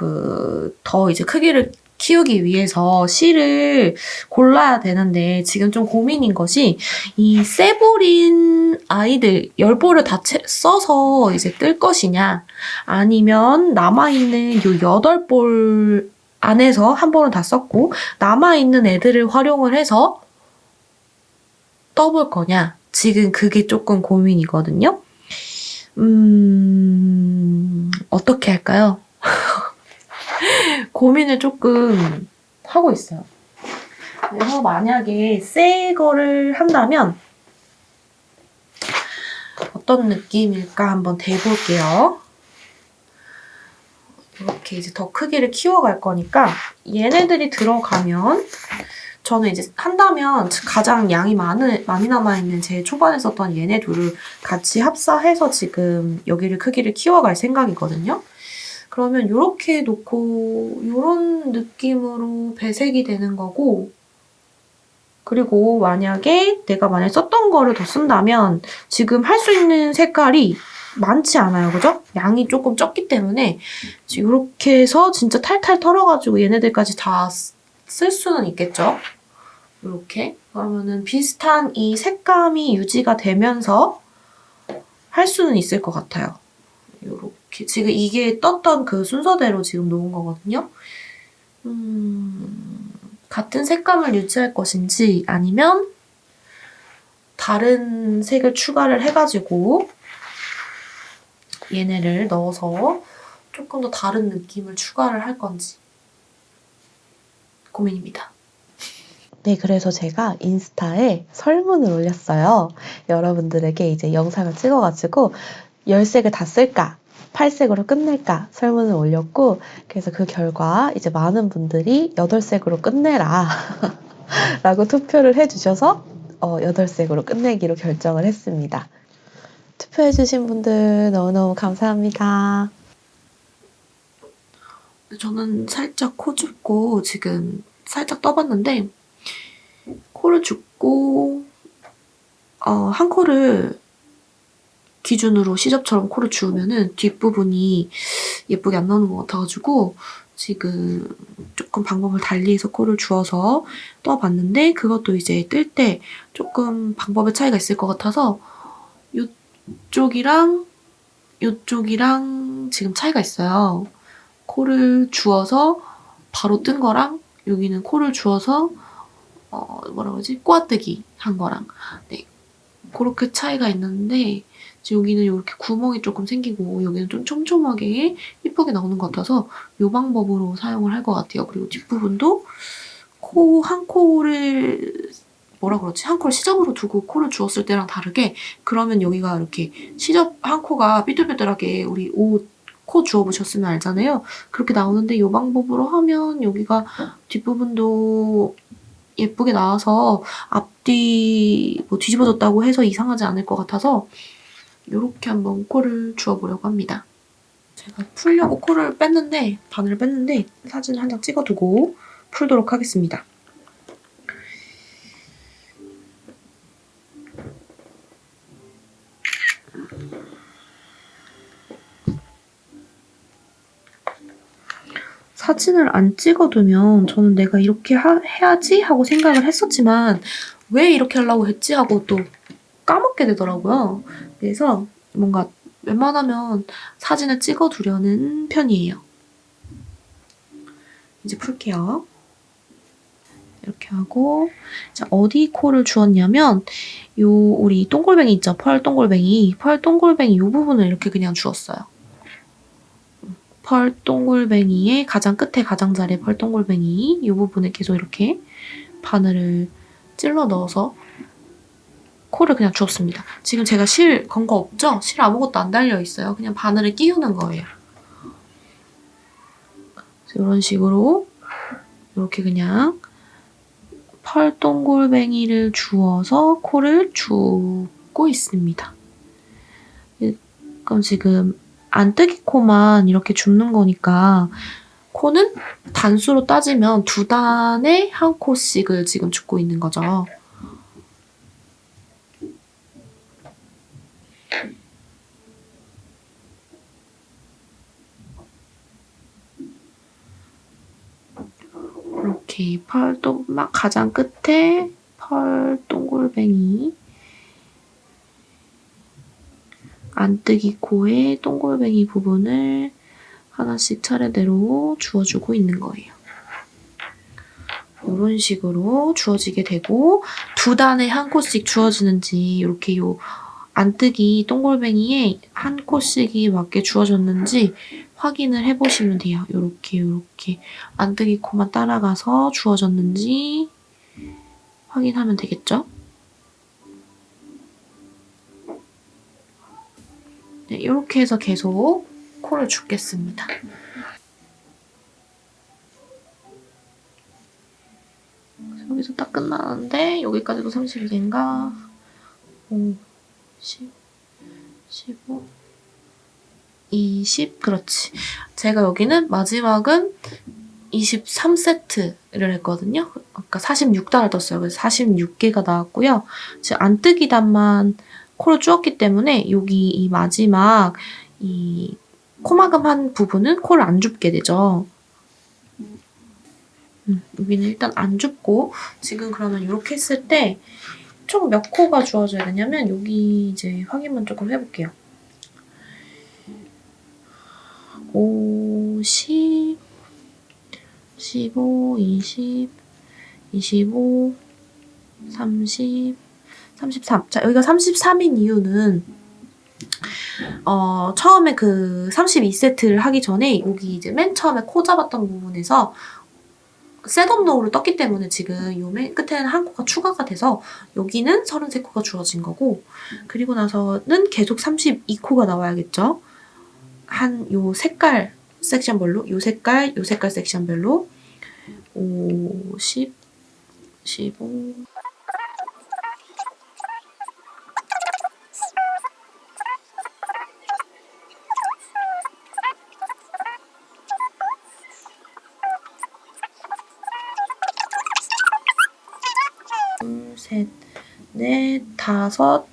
더 이제 크기를 키우기 위해서 실을 골라야 되는데 지금 좀 고민인 것이 이 세볼인 아이들 10볼을 다 써서 이제 뜰 것이냐 아니면 남아있는 요 8볼 안에서 한 볼은 다 썼고 남아있는 애들을 활용을 해서 떠볼 거냐 지금 그게 조금 고민이거든요. 어떻게 할까요? 고민을 조금 하고 있어요. 그래서 만약에 새 거를 한다면 어떤 느낌일까 한번 대볼게요. 이렇게 이제 더 크기를 키워갈 거니까 얘네들이 들어가면 저는 이제 한다면 가장 양이 많이 남아있는 제 초반에 썼던 얘네 둘을 같이 합사해서 지금 여기를 크기를 키워갈 생각이거든요. 그러면 이렇게 놓고 이런 느낌으로 배색이 되는 거고 그리고 내가 만약에 썼던 거를 더 쓴다면 지금 할 수 있는 색깔이 많지 않아요. 그죠? 양이 조금 적기 때문에 이렇게 해서 진짜 탈탈 털어가지고 얘네들까지 다 쓸 수는 있겠죠? 이렇게. 그러면은 비슷한 이 색감이 유지가 되면서 할 수는 있을 것 같아요. 이렇게. 지금 이게 떴던 그 순서대로 지금 놓은 거거든요. 같은 색감을 유지할 것인지 아니면 다른 색을 추가를 해가지고 얘네를 넣어서 조금 더 다른 느낌을 추가를 할 건지 고민입니다. 네, 그래서 제가 인스타에 설문을 올렸어요. 여러분들에게 이제 영상을 찍어가지고 10색을 다 쓸까? 8색으로 끝낼까? 설문을 올렸고 그래서 그 결과 이제 많은 분들이 8색으로 끝내라 라고 투표를 해주셔서 8색으로 끝내기로 결정을 했습니다. 투표해주신 분들 너무너무 감사합니다. 저는 살짝 코 줍고 지금 살짝 떠봤는데 코를 줍고 한 코를 기준으로 시접처럼 코를 주우면은 뒷부분이 예쁘게 안 나오는 것 같아가지고 지금 조금 방법을 달리해서 코를 주어서 떠봤는데 그것도 이제 뜰 때 조금 방법의 차이가 있을 것 같아서 이쪽이랑 지금 차이가 있어요. 코를 주어서 바로 뜬 거랑 여기는 코를 주어서 꼬아뜨기 한 거랑 네 그렇게 차이가 있는데 여기는 이렇게 구멍이 조금 생기고 여기는 좀 촘촘하게 예쁘게 나오는 것 같아서 이 방법으로 사용을 할 것 같아요. 그리고 뒷부분도 한 코를 한 코를 시접으로 두고 코를 주었을 때랑 다르게 그러면 여기가 이렇게 시접 한 코가 삐뚤삐뚤하게 우리 옷 코 주워보셨으면 알잖아요. 그렇게 나오는데 이 방법으로 하면 여기가 뒷부분도 예쁘게 나와서 앞뒤 뒤집어졌다고 해서 이상하지 않을 것 같아서 이렇게 한번 코를 주워보려고 합니다. 제가 풀려고 바늘을 뺐는데 사진을 한 장 찍어두고 풀도록 하겠습니다. 사진을 안 찍어두면 저는 내가 이렇게 해야지 하고 생각을 했었지만 왜 이렇게 하려고 했지 하고 또 까먹게 되더라고요. 그래서 뭔가 웬만하면 사진을 찍어두려는 편이에요. 이제 풀게요. 이렇게 하고 자, 어디 코를 주었냐면 우리 똥골뱅이 있죠? 펄 똥골뱅이 이 부분을 이렇게 그냥 주었어요. 펄 동글뱅이의 가장 끝에 가장자리에 펄 동글뱅이 이 부분에 계속 이렇게 바늘을 찔러 넣어서 코를 그냥 주었습니다. 지금 제가 실 건 거 없죠? 실 아무것도 안 달려 있어요. 그냥 바늘을 끼우는 거예요. 이런 식으로 이렇게 그냥 펄 동글뱅이를 주워서 코를 줍고 있습니다. 그럼 지금 안뜨기 코만 이렇게 줍는 거니까 코는 단수로 따지면 2단에 1코씩을 지금 줍고 있는 거죠. 이렇게 막 가장 끝에 펄 동글뱅이 안뜨기 코의 동글뱅이 부분을 하나씩 차례대로 주워주고 있는 거예요. 이런 식으로 주워지게 되고 2단에 1코씩 주워지는지 이렇게 요 안뜨기 동글뱅이에 1코씩이 맞게 주워졌는지 확인을 해보시면 돼요. 이렇게 안뜨기 코만 따라가서 주워졌는지 확인하면 되겠죠? 네, 이렇게 해서 계속 코를 줍겠습니다. 여기서 딱 끝나는데 여기까지도 32개인가? 5, 10, 15, 20, 그렇지. 제가 여기는 마지막은 23세트를 했거든요. 아까 46단을 떴어요. 그래서 46개가 나왔고요. 지금 안뜨기 단만 코를 쪼었기 때문에 여기 이 마지막 이 코마금한 부분은 코를 안 줍게 되죠. 여기는 일단 안 줍고 지금 그러면 이렇게 했을 때 총 몇 코가 주어져야 되냐면 여기 이제 확인만 조금 해볼게요. 5, 10, 15, 20, 25, 30, 33. 자, 여기가 33인 이유는 처음에 그 32세트를 하기 전에 여기 이제 맨 처음에 코 잡았던 부분에서 셋업 노우를 떴기 때문에 지금 요 맨 끝에는 1코가 추가가 돼서 여기는 33코가 주어진 거고 그리고 나서는 계속 32코가 나와야겠죠. 한 요 색깔 섹션별로 요 색깔 섹션별로 5, 10, 15 둘, 셋, 넷, 다섯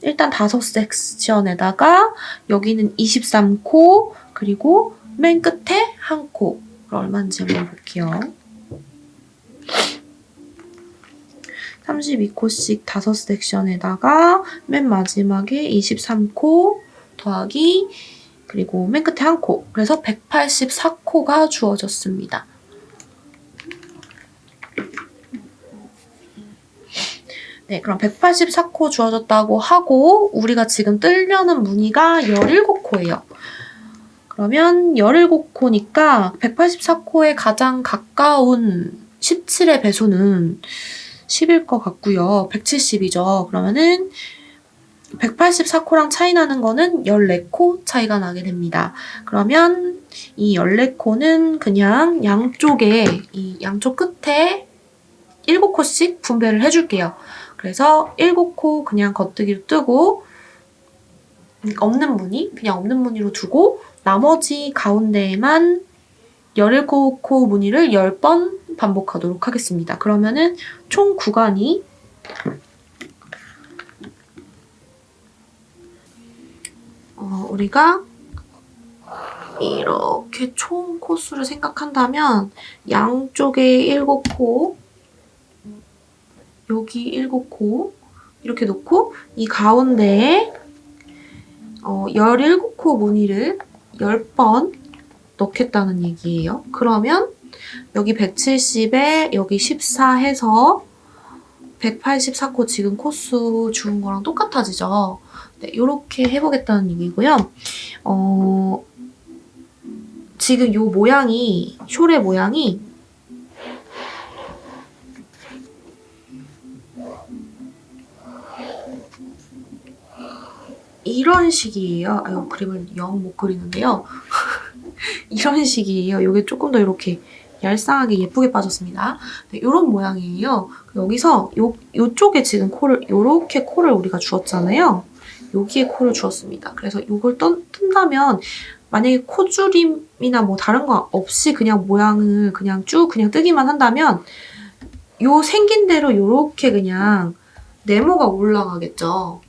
일단 5섹션에다가 여기는 23코 그리고 맨 끝에 1코 얼마인지 한번 볼게요. 32코씩 5섹션에다가 맨 마지막에 23코 더하기 그리고 맨 끝에 1코 그래서 184코가 주어졌습니다. 네, 그럼 184코 주어졌다고 하고 우리가 지금 뜨려는 무늬가 17코예요. 그러면 17코니까 184코에 가장 가까운 17의 배수는 10일 것 같고요. 170이죠. 그러면은 184코랑 차이 나는 거는 14코 차이가 나게 됩니다. 그러면 이 14코는 그냥 이 양쪽 끝에 7코씩 분배를 해줄게요. 그래서 7코 그냥 겉뜨기로 뜨고 없는 무늬로 두고 나머지 가운데에만 17코 무늬를 10번 반복하도록 하겠습니다. 그러면은 총 구간이 우리가 이렇게 총 코수를 생각한다면 양쪽에 7코 여기 7코 이렇게 놓고 이 가운데에 17코 무늬를 10번 넣겠다는 얘기예요. 그러면 여기 170에 여기 14 해서 184코 지금 코수 주은 거랑 똑같아지죠. 네, 이렇게 해보겠다는 얘기고요. 지금 요 모양이 숄의 모양이 이런 식이에요. 그림을 영 못 그리는데요. 이런 식이에요. 이게 조금 더 이렇게 얄쌍하게 예쁘게 빠졌습니다. 네, 이런 모양이에요. 여기서 요쪽에 지금 요렇게 코를 우리가 주었잖아요. 여기에 코를 주었습니다. 그래서 이걸 뜬다면 만약에 코줄임이나 뭐 다른 거 없이 그냥 모양을 그냥 쭉 그냥 뜨기만 한다면 요 생긴 대로 요렇게 그냥 네모가 올라가겠죠.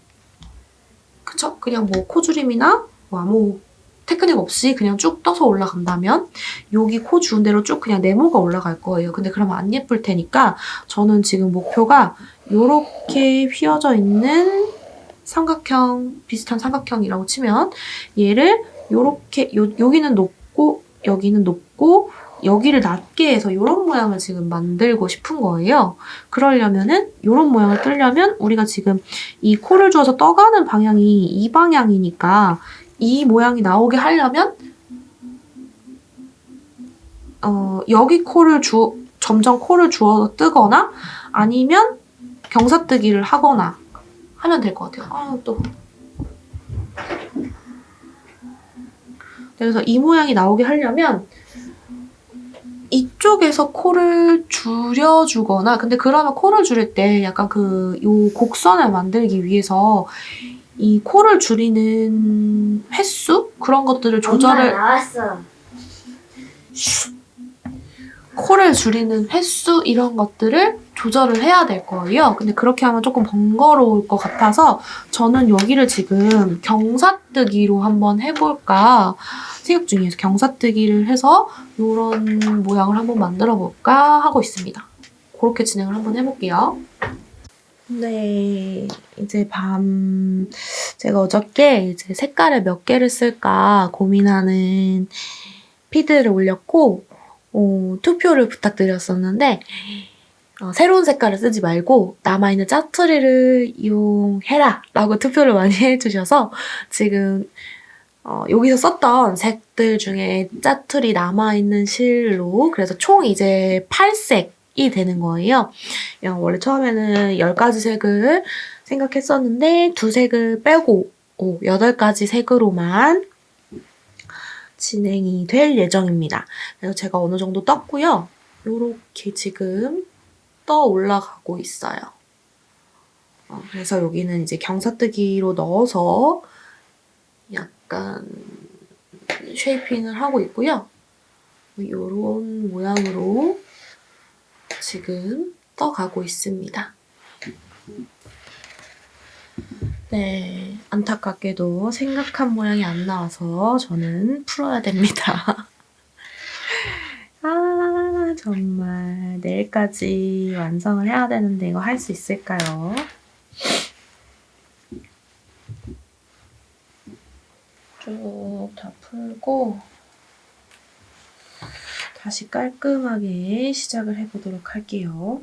그쵸? 그냥 뭐 코줄임이나 뭐 아무 테크닉 없이 그냥 쭉 떠서 올라간다면 여기 코 주운 대로 쭉 그냥 네모가 올라갈 거예요. 근데 그러면 안 예쁠 테니까 저는 지금 목표가 요렇게 휘어져 있는 삼각형, 비슷한 삼각형이라고 치면 얘를 요렇게 여기는 높고 여기는 높고 여기를 낮게 해서 이런 모양을 지금 만들고 싶은 거예요. 그러려면은 이런 모양을 뜨려면 우리가 지금 이 코를 주어서 떠가는 방향이 이 방향이니까 이 모양이 나오게 하려면 여기 점점 코를 주어서 뜨거나 아니면 경사뜨기를 하거나 하면 될 것 같아요. 그래서 이 모양이 나오게 하려면 이쪽에서 코를 줄여주거나 근데 그러면 코를 줄일 때 약간 요 곡선을 만들기 위해서 이 코를 줄이는 횟수? 그런 것들을 조절을
엄마 나왔어.
코를 줄이는 횟수 이런 것들을 조절을 해야 될 거예요. 근데 그렇게 하면 조금 번거로울 것 같아서 저는 여기를 지금 경사뜨기로 한번 해볼까 생각 중이에요. 경사뜨기를 해서 이런 모양을 한번 만들어 볼까 하고 있습니다. 그렇게 진행을 한번 해볼게요. 네, 이제 제가 어저께 이제 색깔을 몇 개를 쓸까 고민하는 피드를 올렸고 투표를 부탁드렸었는데 새로운 색깔을 쓰지 말고 남아있는 짜투리를 이용해라 라고 투표를 많이 해주셔서 지금 여기서 썼던 색들 중에 짜투리 남아있는 실로 그래서 총 이제 8색이 되는 거예요. 원래 처음에는 10가지 색을 생각했었는데 2색을 빼고 8가지 색으로만 진행이 될 예정입니다. 그래서 제가 어느 정도 떴고요. 요렇게 지금 떠 올라가고 있어요. 그래서 여기는 이제 경사뜨기로 넣어서 약간 쉐이핑을 하고 있고요. 요런 모양으로 지금 떠가고 있습니다. 네, 안타깝게도 생각한 모양이 안 나와서 저는 풀어야 됩니다. 아, 정말 내일까지 완성을 해야 되는데 이거 할 수 있을까요? 쭉 다 풀고 다시 깔끔하게 시작을 해보도록 할게요.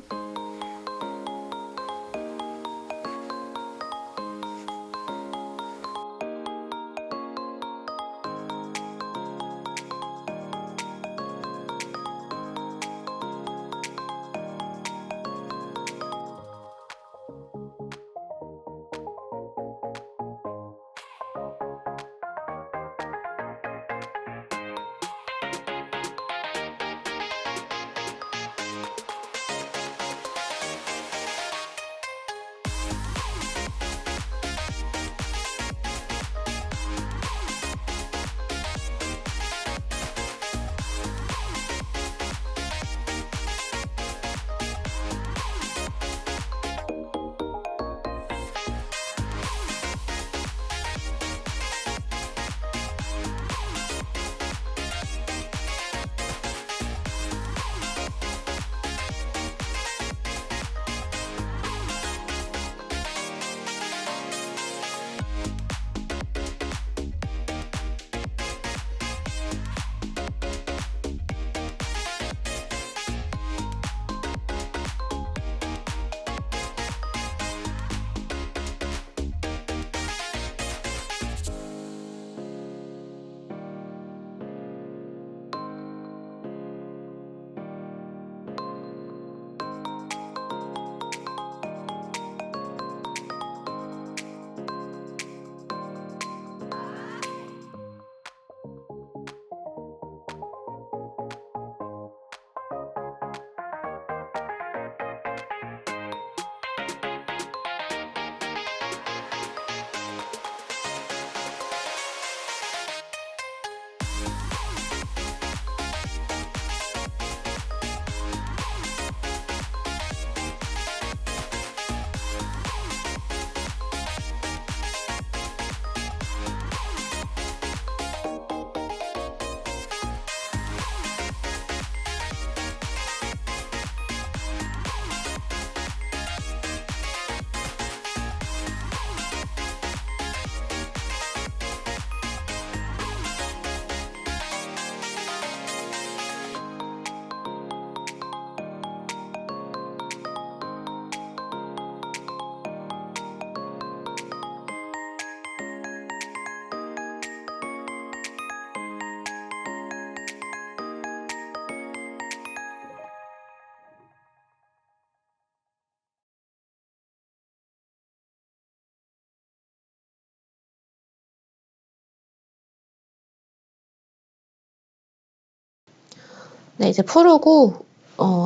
네, 이제 푸르고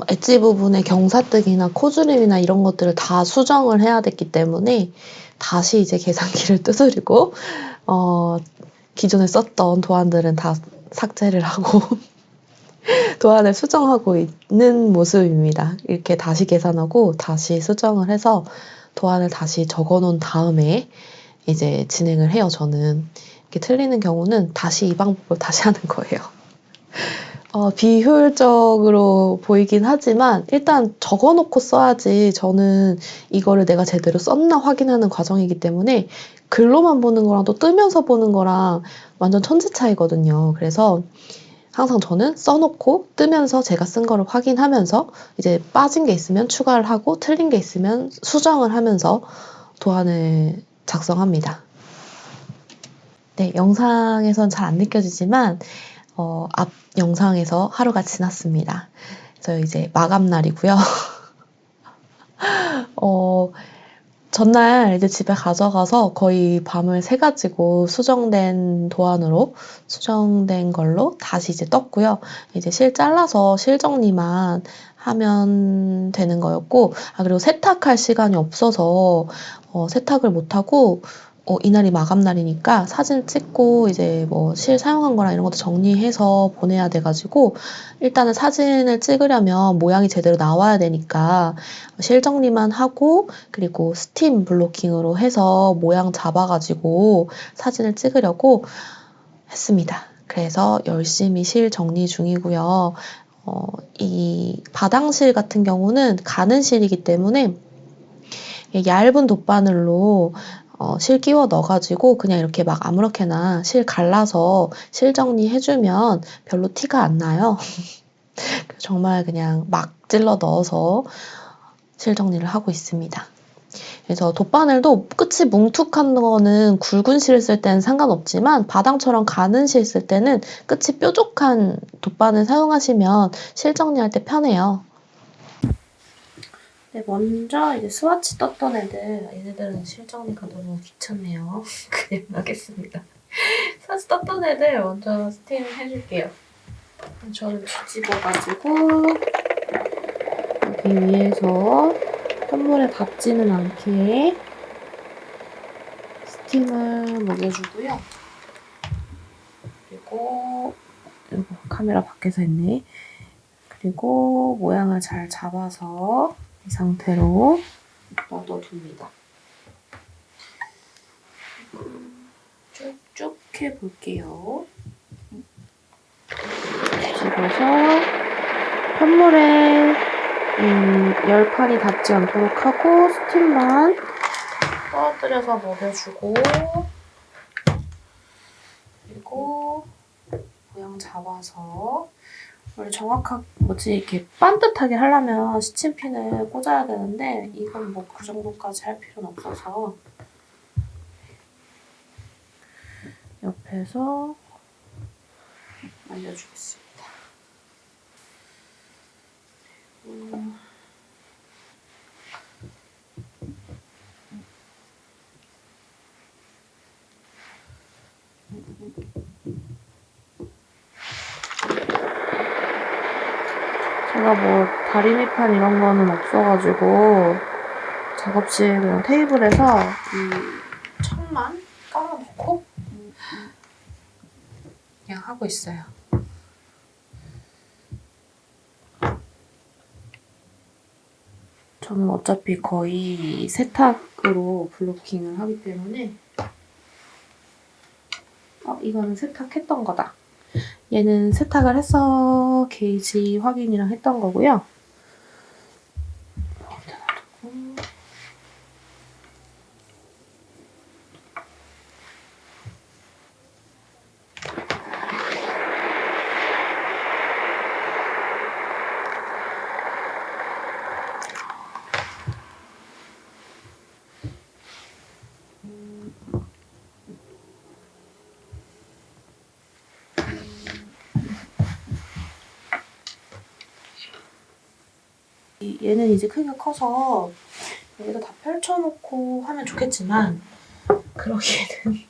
엣지 부분에 경사뜨기나 코주림이나 이런 것들을 다 수정을 해야 됐기 때문에 다시 이제 계산기를 두드리고 기존에 썼던 도안들은 다 삭제를 하고 도안을 수정하고 있는 모습입니다. 이렇게 다시 계산하고 다시 수정을 해서 도안을 다시 적어놓은 다음에 이제 진행을 해요. 저는 이렇게 틀리는 경우는 다시 이 방법을 다시 하는 거예요. 비효율적으로 보이긴 하지만 일단 적어놓고 써야지 저는 이거를 내가 제대로 썼나 확인하는 과정이기 때문에 글로만 보는 거랑 또 뜨면서 보는 거랑 완전 천지 차이거든요. 그래서 항상 저는 써놓고 뜨면서 제가 쓴 거를 확인하면서 이제 빠진 게 있으면 추가를 하고 틀린 게 있으면 수정을 하면서 도안을 작성합니다. 네, 영상에선 잘 안 느껴지지만 앞 영상에서 하루가 지났습니다. 그래서 이제 마감날이고요. 전날 이제 집에 가져가서 거의 밤을 새가지고 수정된 도안으로 수정된 걸로 다시 이제 떴고요. 이제 실 잘라서 실 정리만 하면 되는 거였고, 그리고 세탁할 시간이 없어서 세탁을 못하고 이날이 마감날이니까 사진 찍고 이제 뭐 실 사용한 거랑 이런 것도 정리해서 보내야 돼가지고 일단은 사진을 찍으려면 모양이 제대로 나와야 되니까 실 정리만 하고 그리고 스팀 블로킹으로 해서 모양 잡아가지고 사진을 찍으려고 했습니다. 그래서 열심히 실 정리 중이고요. 이 바당실 같은 경우는 가는 실이기 때문에 얇은 돗바늘로 실 끼워 넣어가지고 그냥 이렇게 막 아무렇게나 실 갈라서 실 정리해주면 별로 티가 안 나요. 정말 그냥 막 찔러 넣어서 실 정리를 하고 있습니다. 그래서 돗바늘도 끝이 뭉툭한 거는 굵은 실을 쓸 때는 상관없지만 바당처럼 가는 실 쓸 때는 끝이 뾰족한 돗바늘 사용하시면 실 정리할 때 편해요. 네, 먼저 이제 스와치 떴던 애들, 얘네들은 실 정리가 너무 귀찮네요. 그냥 하겠습니다. 스와치 떴던 애들 먼저 스팀 해줄게요. 저는 뒤집어가지고 여기 위에서 찬물에 닿지는 않게 스팀을 먹여주고요. 그리고 이거 카메라 밖에서 했네. 그리고 모양을 잘 잡아서 이 상태로 놔둬둡니다. 쭉쭉 해볼게요. 뒤집어서 찬물에 열판이 닿지 않도록 하고 스팀만 떨어뜨려서 먹여주고 그리고 모양 잡아서 원래 정확하게 이렇게 반듯하게 하려면 시침핀을 꽂아야 되는데 이건 뭐 그 정도까지 할 필요는 없어서 옆에서 말려주겠습니다. 제가 뭐 다리미판 이런 거는 없어가지고 작업실 그냥 테이블에서 이 천만 깔아놓고 그냥 하고 있어요. 저는 어차피 거의 세탁으로 블로킹을 하기 때문에 이거는 세탁했던 거다. 얘는 세탁을 해서 게이지 확인이랑 했던 거고요. 얘는 이제 크기가 커서 여기다 다 펼쳐놓고 하면 좋겠지만 그러기에는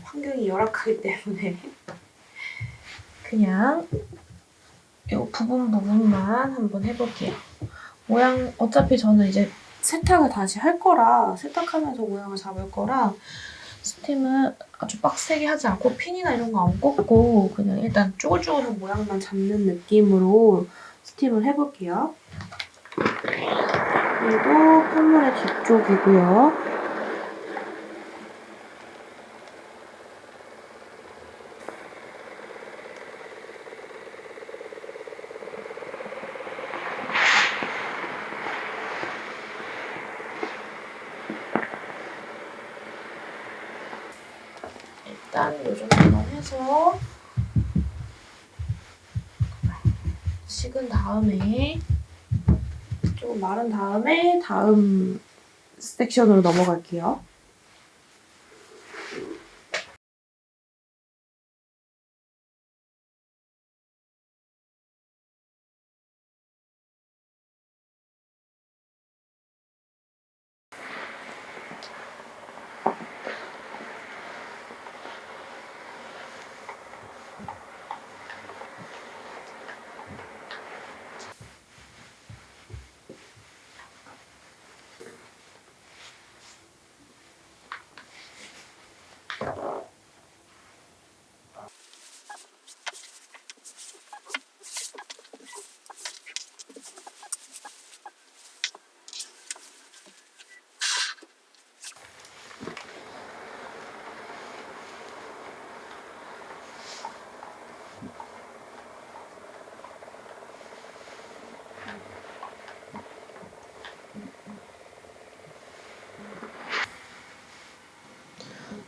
환경이 열악하기 때문에 그냥 이 부분만 한번 해볼게요. 모양 어차피 저는 이제 세탁을 다시 할 거라 세탁하면서 모양을 잡을 거라 스팀은 아주 빡세게 하지 않고 핀이나 이런 거 안 꽂고 그냥 일단 쭈글쭈글한 모양만 잡는 느낌으로 스팀을 해볼게요. 그리고 콧물의 뒤쪽이고요. 일단 이 정도만 해서 식은 다음에 조금 마른 다음에 다음 섹션으로 넘어갈게요.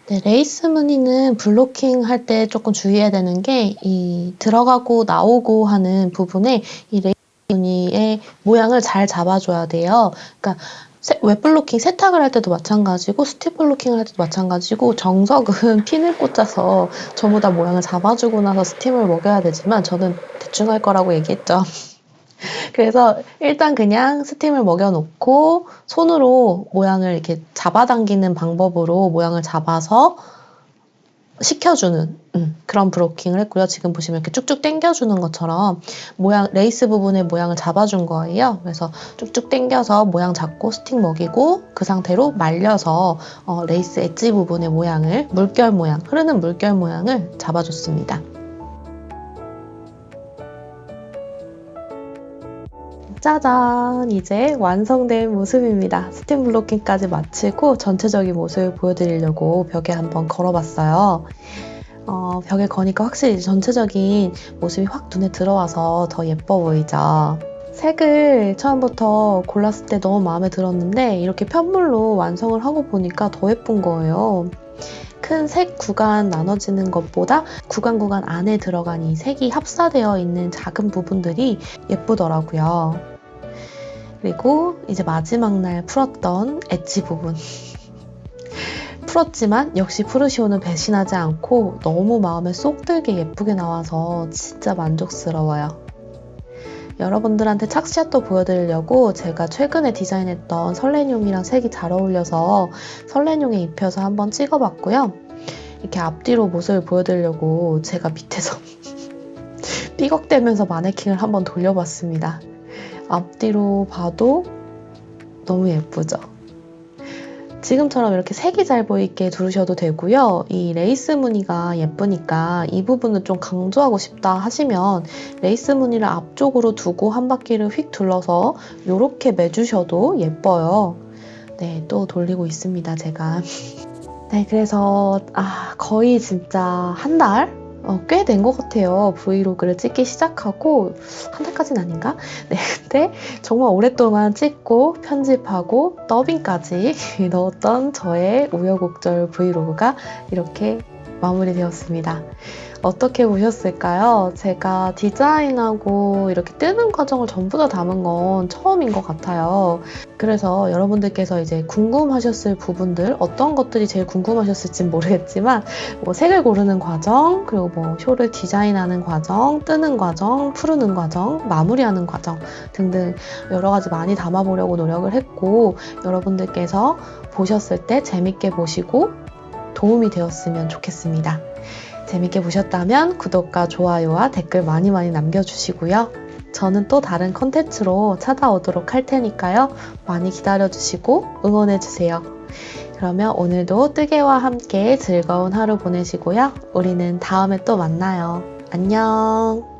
네, 레이스 무늬는 블로킹 할 때 조금 주의해야 되는 게 이 들어가고 나오고 하는 부분에 이 레이스 무늬의 모양을 잘 잡아줘야 돼요. 그러니까 웹 블로킹 세탁을 할 때도 마찬가지고 스틱 블로킹을 할 때도 마찬가지고 정석은 핀을 꽂아서 전부 다 모양을 잡아주고 나서 스팀을 먹여야 되지만 저는 대충 할 거라고 얘기했죠. 그래서 일단 그냥 스팀을 먹여놓고 손으로 모양을 이렇게 잡아당기는 방법으로 모양을 잡아서 식혀주는 그런 브로킹을 했고요. 지금 보시면 이렇게 쭉쭉 당겨주는 것처럼 레이스 부분의 모양을 잡아준 거예요. 그래서 쭉쭉 당겨서 모양 잡고 스틱 먹이고 그 상태로 말려서 레이스 엣지 부분의 모양을 흐르는 물결 모양을 잡아줬습니다. 짜잔! 이제 완성된 모습입니다. 스팀 블로킹까지 마치고 전체적인 모습을 보여드리려고 벽에 한번 걸어봤어요. 벽에 거니까 확실히 전체적인 모습이 확 눈에 들어와서 더 예뻐 보이죠? 색을 처음부터 골랐을 때 너무 마음에 들었는데 이렇게 편물로 완성을 하고 보니까 더 예쁜 거예요. 큰 색 구간 나눠지는 것보다 구간 안에 들어간 이 색이 합사되어 있는 작은 부분들이 예쁘더라고요. 그리고 이제 마지막 날 풀었던 엣지 부분. 풀었지만 역시 프루시오는 배신하지 않고 너무 마음에 쏙 들게 예쁘게 나와서 진짜 만족스러워요. 여러분들한테 착샷도 보여드리려고 제가 최근에 디자인했던 설렌용이랑 색이 잘 어울려서 설렌용에 입혀서 한번 찍어봤고요. 이렇게 앞뒤로 모습을 보여드리려고 제가 밑에서 삐걱대면서 마네킹을 한번 돌려봤습니다. 앞뒤로 봐도 너무 예쁘죠? 지금처럼 이렇게 색이 잘 보이게 두르셔도 되고요. 이 레이스 무늬가 예쁘니까 이 부분을 좀 강조하고 싶다 하시면 레이스 무늬를 앞쪽으로 두고 한 바퀴를 휙 둘러서 이렇게 매주셔도 예뻐요. 네, 또 돌리고 있습니다, 제가. 네, 그래서 거의 진짜 한 달? 꽤 된 것 같아요. 브이로그를 찍기 시작하고 한 달까지는 아닌가? 네, 근데 정말 오랫동안 찍고 편집하고 더빙까지 넣었던 저의 우여곡절 브이로그가 이렇게 마무리되었습니다. 어떻게 보셨을까요? 제가 디자인하고 이렇게 뜨는 과정을 전부 다 담은 건 처음인 것 같아요. 그래서 여러분들께서 이제 궁금하셨을 부분들, 어떤 것들이 제일 궁금하셨을진 모르겠지만 색을 고르는 과정, 그리고 쇼를 디자인하는 과정, 뜨는 과정, 푸르는 과정, 마무리하는 과정 등등 여러 가지 많이 담아보려고 노력을 했고 여러분들께서 보셨을 때 재밌게 보시고 도움이 되었으면 좋겠습니다. 재밌게 보셨다면 구독과 좋아요와 댓글 많이 남겨주시고요. 저는 또 다른 컨텐츠로 찾아오도록 할 테니까요. 많이 기다려주시고 응원해주세요. 그러면 오늘도 뜨개와 함께 즐거운 하루 보내시고요. 우리는 다음에 또 만나요. 안녕.